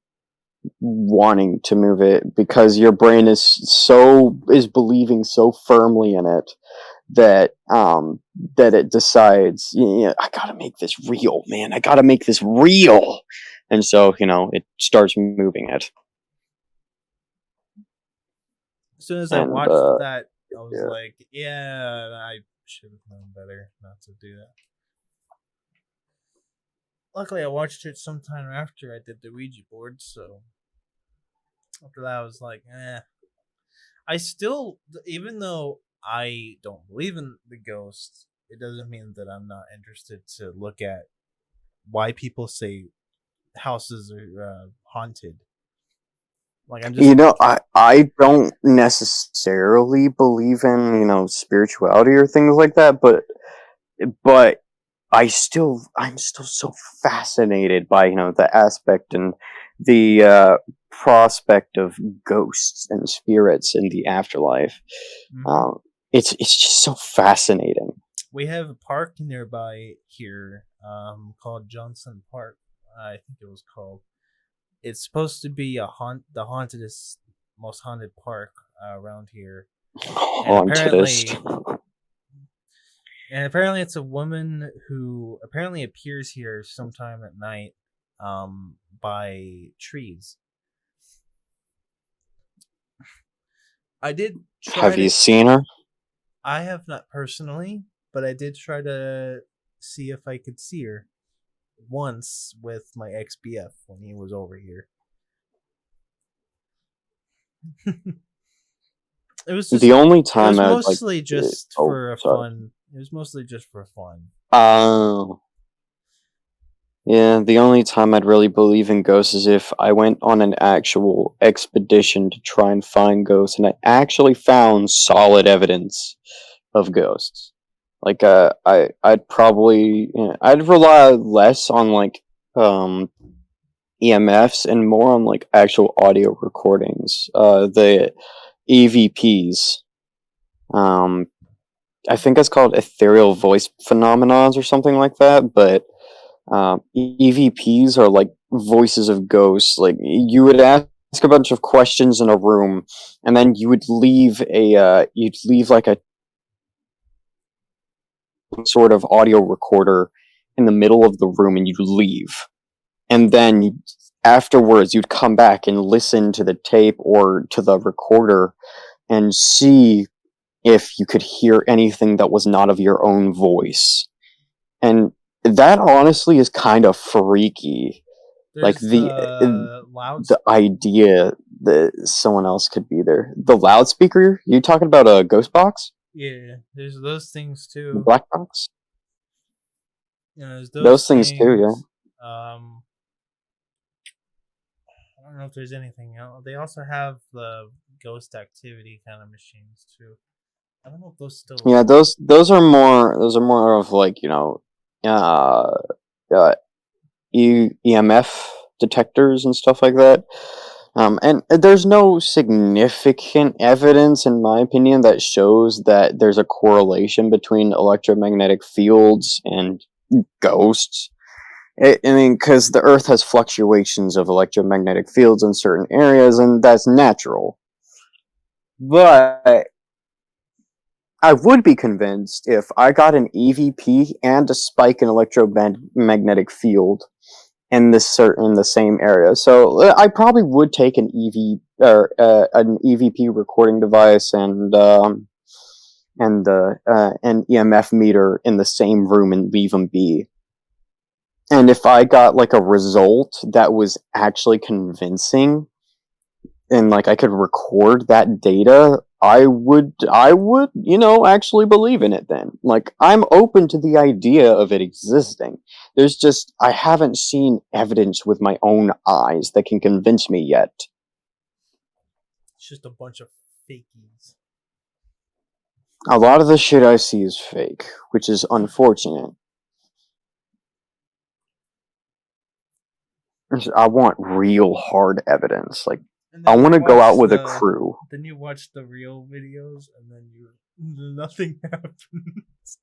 S2: wanting to move it, because your brain is believing so firmly in it that that it decides, I gotta make this real, man. I gotta make this real. And so, it starts moving it.
S1: As soon as I
S2: And
S1: watched that, I was
S2: yeah.
S1: like, yeah, I should have known better not to do that. Luckily, I watched it sometime after I did the Ouija board, so after that, I was like, eh. I still, even though I don't believe in the ghosts, it doesn't mean that I'm not interested to look at why people say houses are haunted. Like, I'm just,
S2: I don't necessarily believe in, spirituality or things like that, but I'm still so fascinated by, the aspect and the prospect of ghosts and spirits in the afterlife. It's just so fascinating.
S1: We have a park nearby here, called Johnson Park. I think it was called. It's supposed to be the hauntedest, most haunted park around here.
S2: Hauntedest.
S1: And apparently, it's a woman who apparently appears here sometime at night, by trees. I did try.
S2: Have you seen her?
S1: I have not personally, but I did try to see if I could see her once with my ex-BF when he was over here. It was just,
S2: the only time
S1: it was mostly just for fun. It was mostly just for fun.
S2: Oh. Yeah, the only time I'd really believe in ghosts is if I went on an actual expedition to try and find ghosts, and I actually found solid evidence of ghosts. Like, I'd probably, I'd rely less on like EMFs and more on like actual audio recordings. The EVPs. I think it's called ethereal voice phenomenons or something like that, but EVPs are like voices of ghosts. Like, you would ask a bunch of questions in a room, and then you would leave like a sort of audio recorder in the middle of the room, and you'd leave, and then afterwards you'd come back and listen to the tape or to the recorder and see if you could hear anything that was not of your own voice. And that honestly is kind of freaky. Like the idea that someone else could be there. The loudspeaker? You talking about a ghost box?
S1: Yeah, there's those things too.
S2: The black box?
S1: Yeah, there's
S2: those things too, yeah.
S1: I don't know if there's anything else. They also have the ghost activity kind of machines too. I don't know if those still.
S2: Yeah, those are more of like, EMF detectors and stuff like that. And there's no significant evidence, in my opinion, that shows that there's a correlation between electromagnetic fields and ghosts. I mean, because the Earth has fluctuations of electromagnetic fields in certain areas, and that's natural. But I would be convinced if I got an EVP and a spike in electromagnetic field in the same area. So I probably would take an an EVP recording device and an EMF meter in the same room and leave them be. And if I got like a result that was actually convincing, and like I could record that data, I would, actually believe in it then. Like, I'm open to the idea of it existing. There's just, I haven't seen evidence with my own eyes that can convince me yet.
S1: It's just a bunch of fakies.
S2: A lot of the shit I see is fake, which is unfortunate. I want real hard evidence. Like,
S1: And
S2: I
S1: then
S2: want
S1: you
S2: to go out
S1: watch
S2: with a
S1: the
S2: crew.
S1: then you watch the real videos, and then nothing happens.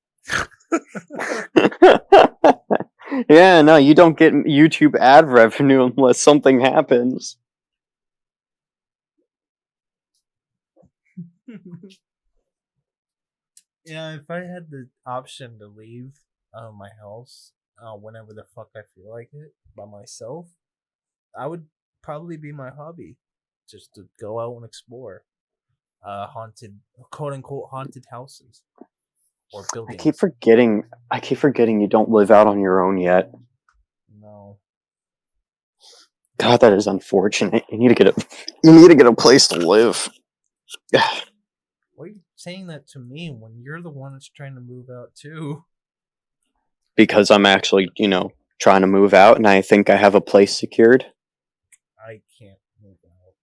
S2: Yeah, no, you don't get YouTube ad revenue unless something happens.
S1: Yeah, if I had the option to leave my house whenever the fuck I feel like it by myself, I would probably be my hobby, just to go out and explore haunted, quote unquote, haunted houses or
S2: I keep
S1: buildings.
S2: forgetting. I keep forgetting you don't live out on your own yet.
S1: No,
S2: God, that is unfortunate. You need to get a. You need to get a place to live.
S1: why are you saying that to me when you're the one that's trying to move out too?
S2: Because I'm actually, trying to move out, and I think I have a place secured.
S1: I can't move out.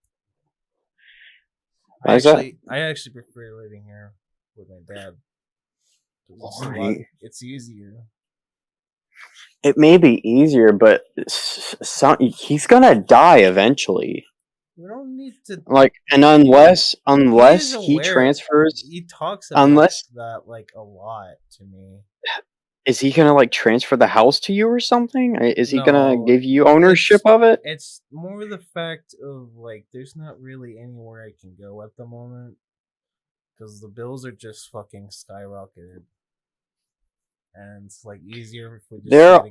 S2: Why is that?
S1: I actually prefer living here with my dad.
S2: Why?
S1: It's easier.
S2: It may be easier, but he's gonna die eventually.
S1: We don't need to.
S2: Like, and
S1: He is
S2: unless he
S1: aware.
S2: transfers,
S1: He talks about
S2: unless
S1: that like a lot to me.
S2: is he gonna like transfer the house to you or something? Is he gonna
S1: No,
S2: give you ownership of it?
S1: it's more the fact of like there's not really anywhere I can go at the moment because the bills are just fucking skyrocketed, and it's like easier if we just
S2: They're
S1: stay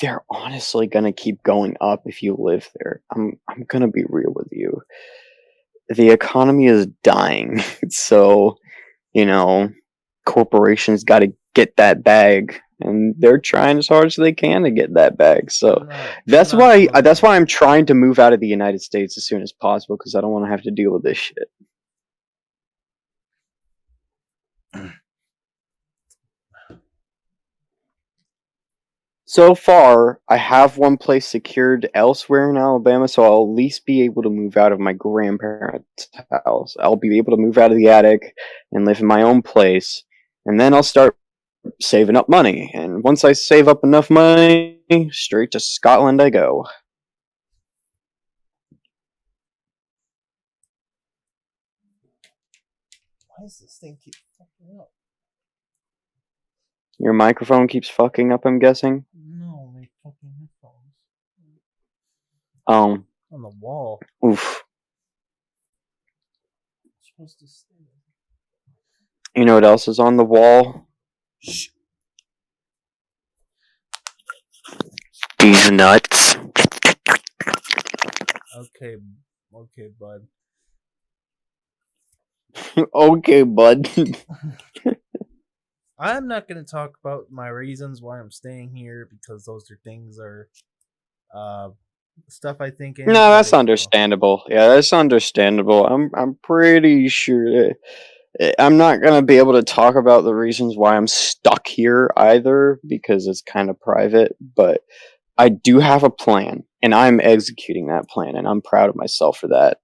S1: together.
S2: honestly gonna keep going up if you live there. I'm gonna be real with you. The economy is dying, so corporations got to get that bag, and they're trying as hard as they can to get that bag. So that's why I'm trying to move out of the United States as soon as possible, because I don't want to have to deal with this shit. So far, I have one place secured elsewhere in Alabama, so I'll at least be able to move out of my grandparents' house. I'll be able to move out of the attic and live in my own place, and then I'll start saving up money. And once I save up enough money, straight to Scotland I go.
S1: Why does this thing keep fucking up?
S2: Your microphone keeps fucking up, I'm guessing?
S1: No, my fucking headphones.
S2: On
S1: the wall.
S2: Oof.
S1: It's supposed to stay.
S2: You know what else is on the wall?
S1: Shh.
S2: These nuts.
S1: Okay, bud.
S2: Okay, bud.
S1: I'm not going to talk about my reasons why I'm staying here because those things are stuff I think.
S2: No, that's understandable. Yeah, that's understandable. I'm pretty sure. I'm not gonna be able to talk about the reasons why I'm stuck here either because it's kind of private. But I do have a plan, and I'm executing that plan, and I'm proud of myself for that.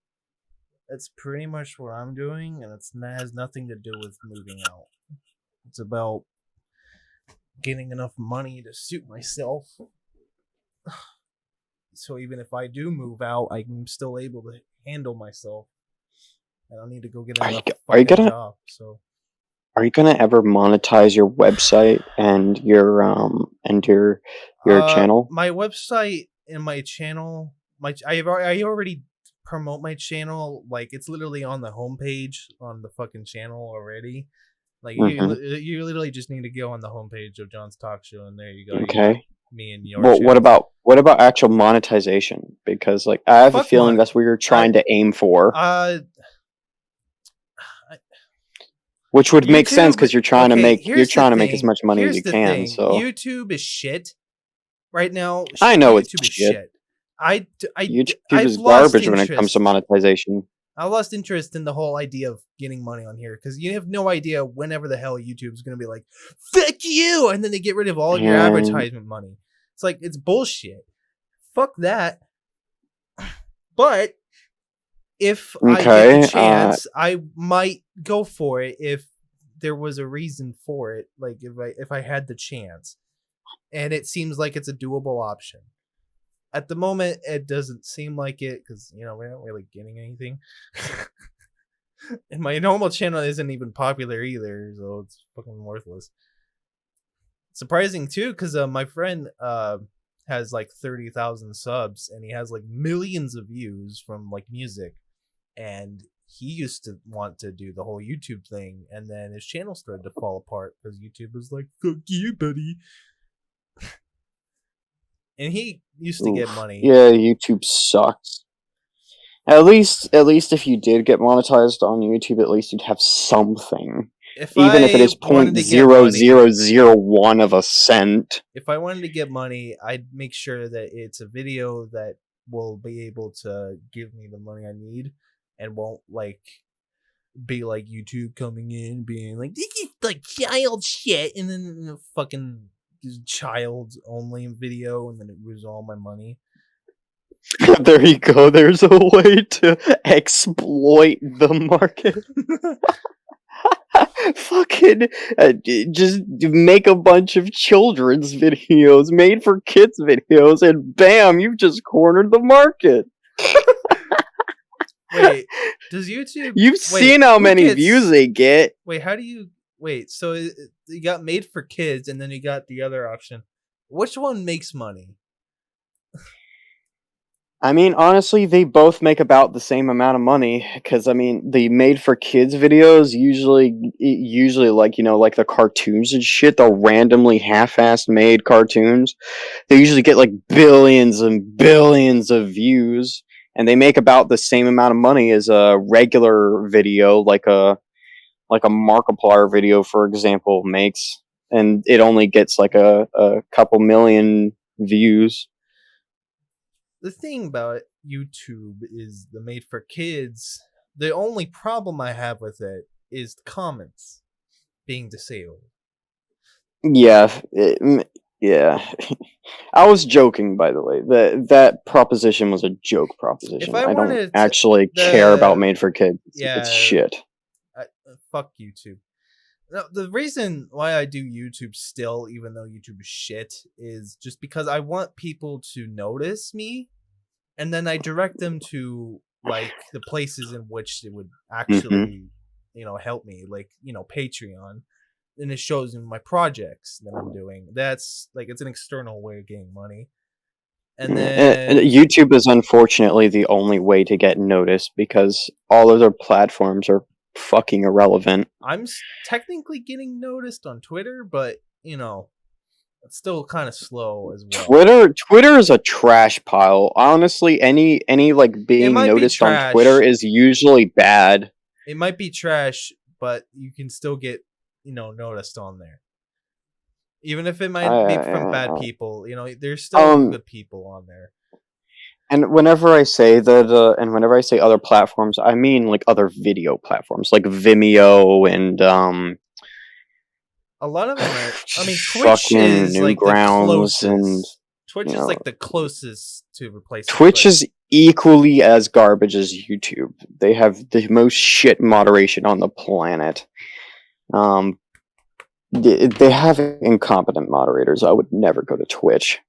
S1: That's pretty much what I'm doing, and it has nothing to do with moving out. It's about getting enough money to suit myself. So even if I do move out, I'm still able to handle myself. I don't need to go get another job. So,
S2: are you gonna ever monetize your website and your channel?
S1: My website and my channel, I already promote my channel. Like it's literally on the homepage on the fucking channel already. Like you literally just need to go on the homepage of Jon's Talk Show, and there you go.
S2: Okay.
S1: Me and your.
S2: Well,
S1: channel.
S2: what about actual monetization? Because like I have a feeling that's what you're trying to aim for. Which would make sense because you're trying to make as much money as you can. So
S1: YouTube is shit right now.
S2: I know
S1: YouTube is shit.
S2: YouTube
S1: I've
S2: is garbage when it comes to monetization.
S1: I lost interest in the whole idea of getting money on here because you have no idea whenever the hell YouTube's going to be like, fuck you, and then they get rid of all of your advertisement money. It's like, it's bullshit. Fuck that. But if I get the chance, I might go for it if there was a reason for it. Like if I had the chance, and it seems like it's a doable option. at the moment, it doesn't seem like it because we're not really getting anything. And my normal channel isn't even popular either, so it's fucking worthless. Surprising too, because my friend has like 30,000 subs, and he has like millions of views from like music, and he used to want to do the whole YouTube thing, and then his channel started to fall apart because YouTube was like, "Fuck you, buddy." And he used to get money.
S2: Yeah, YouTube sucks. At least if you did get monetized on YouTube, at least you'd have something. Even if it is 0.0001 of a cent.
S1: If I wanted to get money, I'd make sure that it's a video that will be able to give me the money I need, and won't like be like YouTube coming in being like, "This is like child shit," and then fucking child only video, and then it was all my money.
S2: There you go. There's a way to exploit the market. Fucking just make a bunch of children's videos, made for kids videos, and bam, you've just cornered the market.
S1: Wait, does YouTube?
S2: You've seen how many views they get.
S1: Wait, how do you? Wait, so you got made for kids, and then you got the other option. Which one makes money?
S2: I mean, honestly, they both make about the same amount of money, because, I mean, the made-for-kids videos usually, like, like the cartoons and shit, the randomly half-assed made cartoons, they usually get, like, billions and billions of views, and they make about the same amount of money as a regular video, like a Markiplier video, for example, makes, and it only gets, like, a couple million views.
S1: The thing about YouTube is the made for kids. The only problem I have with it is the comments being disabled.
S2: Yeah, yeah. I was joking, by the way. That proposition was a joke proposition. I don't actually care about made for kids. It's shit.
S1: Fuck YouTube. No, the reason why I do YouTube still, even though YouTube is shit, is just because I want people to notice me, and then I direct them to like the places in which it would actually, help me, like Patreon, and it shows in my projects that I'm doing. That's like it's an external way of getting money. And then
S2: YouTube is unfortunately the only way to get noticed because all other platforms are fucking irrelevant.
S1: I'm technically getting noticed on Twitter, but it's still kind of slow as well.
S2: Twitter is a trash pile. Honestly, any like being noticed on Twitter is usually bad.
S1: It might be trash, but you can still get noticed on there. Even if it might be from bad people, there's still good people on there.
S2: And whenever I say that, and whenever I say other platforms, I mean like other video platforms, like Vimeo and
S1: a lot of them are. I mean, Twitch is like the closest. Twitch is like the closest to replace.
S2: Twitch is equally as garbage as YouTube. They have the most shit moderation on the planet. They have incompetent moderators. I would never go to Twitch.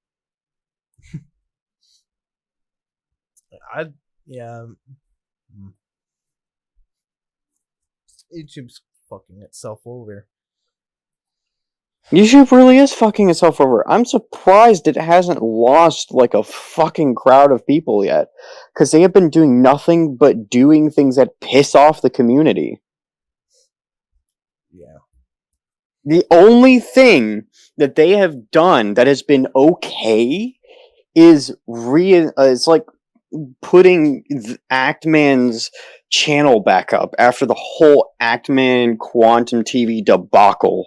S1: YouTube's fucking itself over.
S2: YouTube really is fucking itself over. I'm surprised it hasn't lost like a fucking crowd of people yet, because they have been doing nothing but doing things that piss off the community.
S1: Yeah.
S2: The only thing that they have done that has been okay is it's like putting Actman's channel back up after the whole Actman Quantum TV debacle.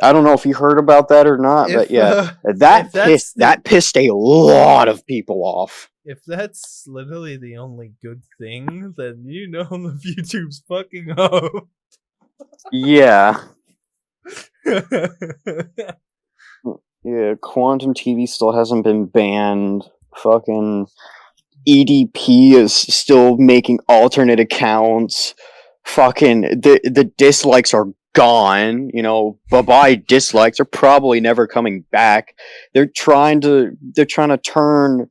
S2: I don't know if you heard about that or not, but yeah, that pissed a lot of people off.
S1: If that's literally the only good thing, then the YouTube's fucking up.
S2: Yeah. Yeah, Quantum TV still hasn't been banned. Fucking EDP is still making alternate accounts. Fucking the dislikes are gone. You know, bye-bye dislikes are probably never coming back. They're trying to turn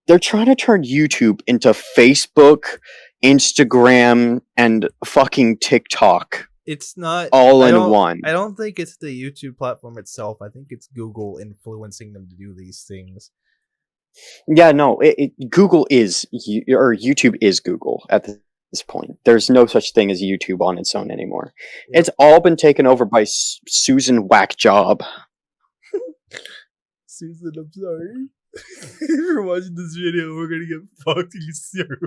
S2: YouTube into Facebook, Instagram, and fucking TikTok
S1: It's not.
S2: all
S1: I
S2: in
S1: don't.
S2: one.
S1: I don't think it's the YouTube platform itself. I think it's Google influencing them to do these things.
S2: Yeah, no, Google is or YouTube is Google at this point. There's no such thing as YouTube on its own anymore.
S1: Yep.
S2: It's all been taken over by Susan Whackjob.
S1: Susan, I'm sorry. If you're watching this video, we're gonna get fucking sued.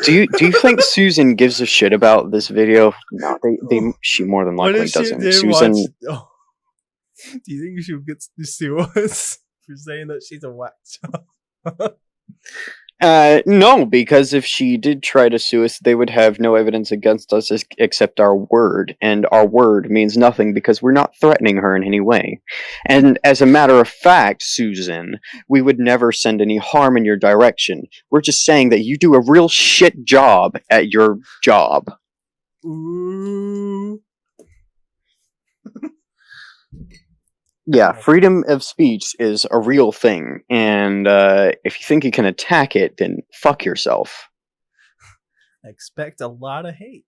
S2: Do you think Susan gives a shit about this video? No, she more than
S1: What
S2: likely
S1: if she
S2: doesn't.
S1: did
S2: Susan,
S1: watch? Oh. Do you think she would get to sue us for saying that she's a whack job?
S2: no, because if she did try to sue us, they would have no evidence against us except our word, and our word means nothing because we're not threatening her in any way. And as a matter of fact, Susan, we would never send any harm in your direction. We're just saying that you do a real shit job at your job.
S1: Ooh.
S2: Yeah, freedom of speech is a real thing, and if you think you can attack it, then fuck yourself.
S1: I expect a lot of hate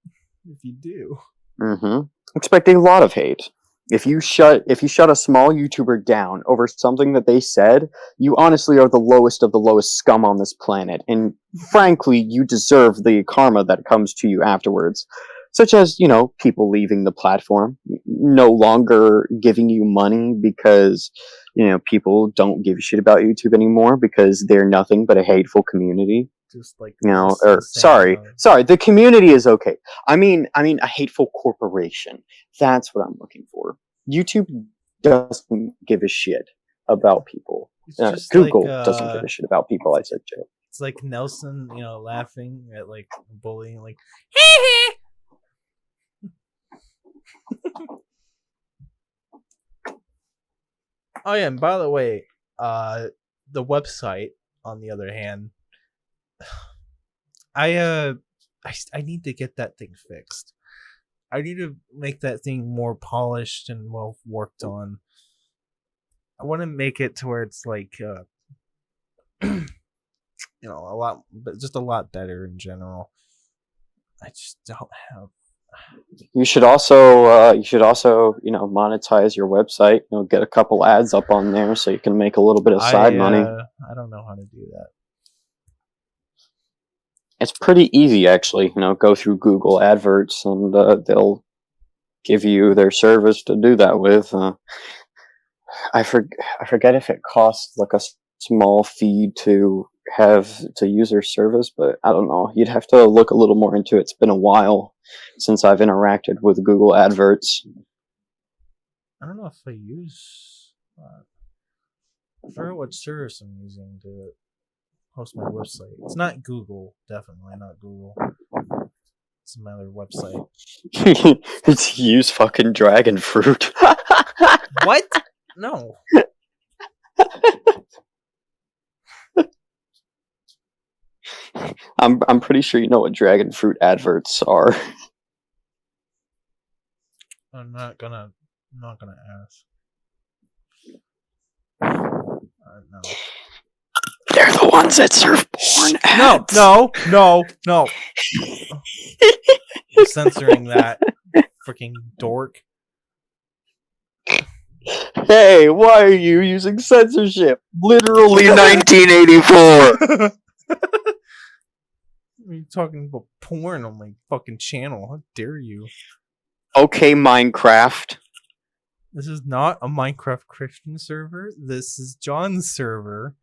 S1: if you do.
S2: Mm-hmm. Expect a lot of hate. If you shut a small YouTuber down over something that they said, you honestly are the lowest of the lowest scum on this planet, and frankly, you deserve the karma that comes to you afterwards. Such as, you know, people leaving the platform, no longer giving you money because, you know, people don't give a shit about YouTube anymore because they're nothing but a hateful community.
S1: Just like,
S2: you know, or sorry, the community is okay. I mean a hateful corporation. That's what I'm looking for. YouTube doesn't give a shit about people. Google doesn't give a shit about people. I said, Joe.
S1: It's like Nelson, you know, laughing at like bullying, like, oh yeah, and by the way, the website, on the other hand, I need to get that thing fixed. I need to make that thing more polished and well worked on. I want to make it to where it's like, you know, just a lot better in general. I just don't have.
S2: You should also, you know, monetize your website. You know, get a couple ads up on there so you can make a little bit of side money.
S1: I don't know how to do that.
S2: It's pretty easy, actually. You know, go through Google Adverts, and they'll give you their service to do that with. I forget if it costs like a small fee to use their service, but I don't know. You'd have to look a little more into it. It's been a while since I've interacted with Google Adverts.
S1: I don't know if I use. I forget what service I'm using to host my website. It's not Google, definitely not Google. It's another website.
S2: It's use fucking dragon fruit.
S1: What? No.
S2: I'm pretty sure you know what dragon fruit adverts are.
S1: I'm not gonna ask. No.
S2: They're the ones that serve porn ads.
S1: No. I'm censoring that, freaking dork.
S2: Hey, why are you using censorship? Literally 1984.
S1: You're talking about porn on my fucking channel. How dare you?
S2: Okay, Minecraft.
S1: This is not a Minecraft Christian server. This is Jon's server.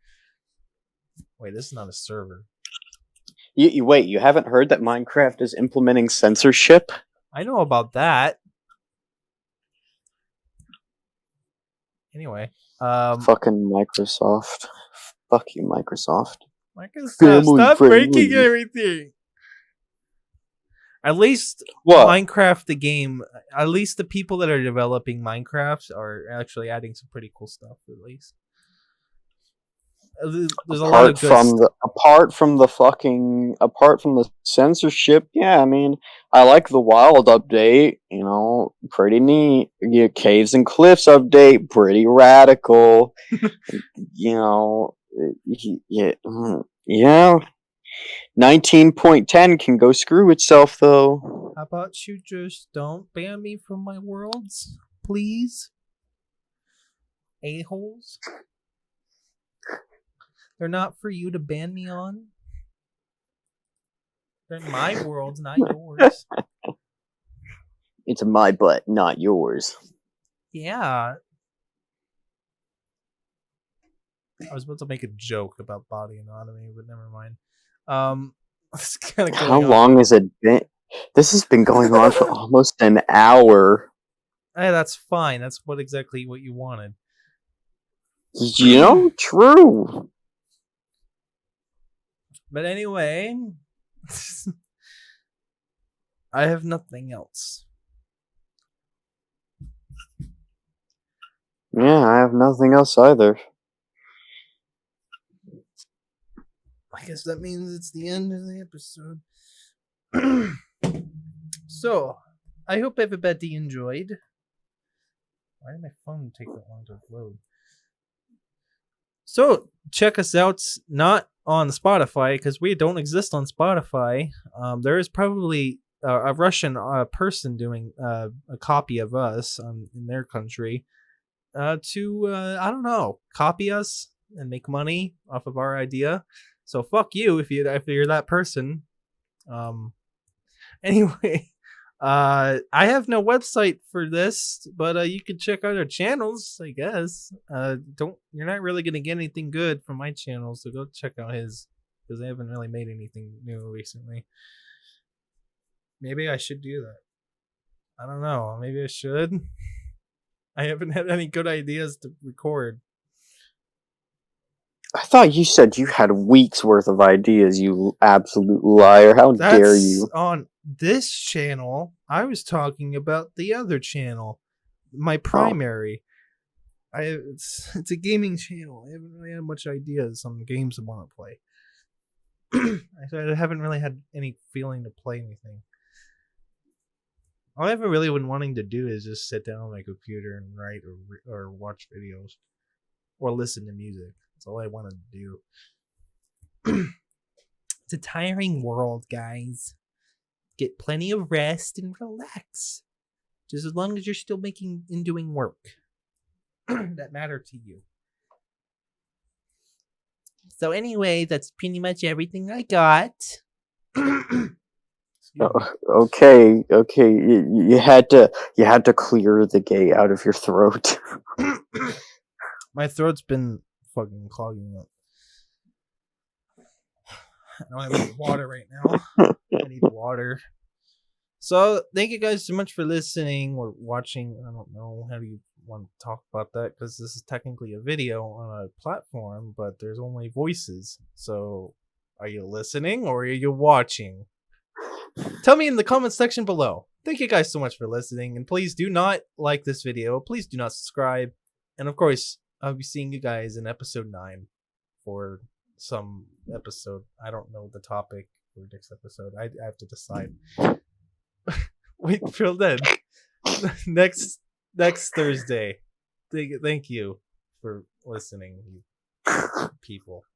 S1: Wait, this is not a server.
S2: Wait, you haven't heard that Minecraft is implementing censorship?
S1: I know about that. Anyway,
S2: fucking Microsoft. Fuck you, Microsoft.
S1: Stop breaking everything. At least Minecraft, the game. At least the people that are developing Minecraft are actually adding some pretty cool stuff. At least. There's a lot of good stuff.
S2: Apart from the censorship, yeah, I mean, I like the wild update, pretty neat. Yeah, caves and cliffs update, pretty radical. you know, yeah, yeah. 19.10 can go screw itself though.
S1: How about you just don't ban me from my worlds, please? A-holes? They're not for you to ban me on. They're my worlds, not yours.
S2: It's my butt, not yours.
S1: Yeah. I was about to make a joke about body anatomy, but never mind. It's kind of
S2: How long has it been? This has been going on for almost an hour.
S1: Hey, that's fine. That's exactly what you wanted.
S2: True.
S1: But anyway, I have nothing else.
S2: Yeah, I have nothing else either.
S1: I guess that means it's the end of the episode. So, I hope everybody enjoyed. Why did my phone take that long to load? So, check us out, not on Spotify, because we don't exist on Spotify. There is probably a Russian person doing a copy of us in their country to, I don't know, copy us and make money off of our idea. So fuck you if you're that person. Anyway, I have no website for this, but you can check out our channels, I guess. You're not really gonna get anything good from my channel, so go check out his, because I haven't really made anything new recently. Maybe I should do that. I don't know. Maybe I should. I haven't had any good ideas to record.
S2: I thought you said you had weeks worth of ideas, you absolute liar. How dare you?
S1: On this channel. I was talking about the other channel. My primary. It's a gaming channel. I haven't really had much ideas on the games I want to play. I haven't really had any feeling to play anything. All I've really been wanting to do is just sit down on my computer and write or watch videos. Or listen to music. That's all I wanted to do. It's a tiring world, guys. Get plenty of rest and relax. Just as long as you're still making and doing work that matter to you. So anyway, that's pretty much everything I got.
S2: Okay. You had to clear the gate out of your throat.
S1: My throat's been fucking clogging up. I don't have any water right now. I need water. So, thank you guys so much for listening or watching. I don't know how do you want to talk about that, because this is technically a video on a platform, but there's only voices. So, are you listening or are you watching? Tell me in the comments section below. Thank you guys so much for listening, and please do not like this video. Please do not subscribe. And of course, I'll be seeing you guys in episode 9 for some episode. I don't know the topic for next episode. I have to decide. Wait till then. next Thursday. Thank you for listening, you people.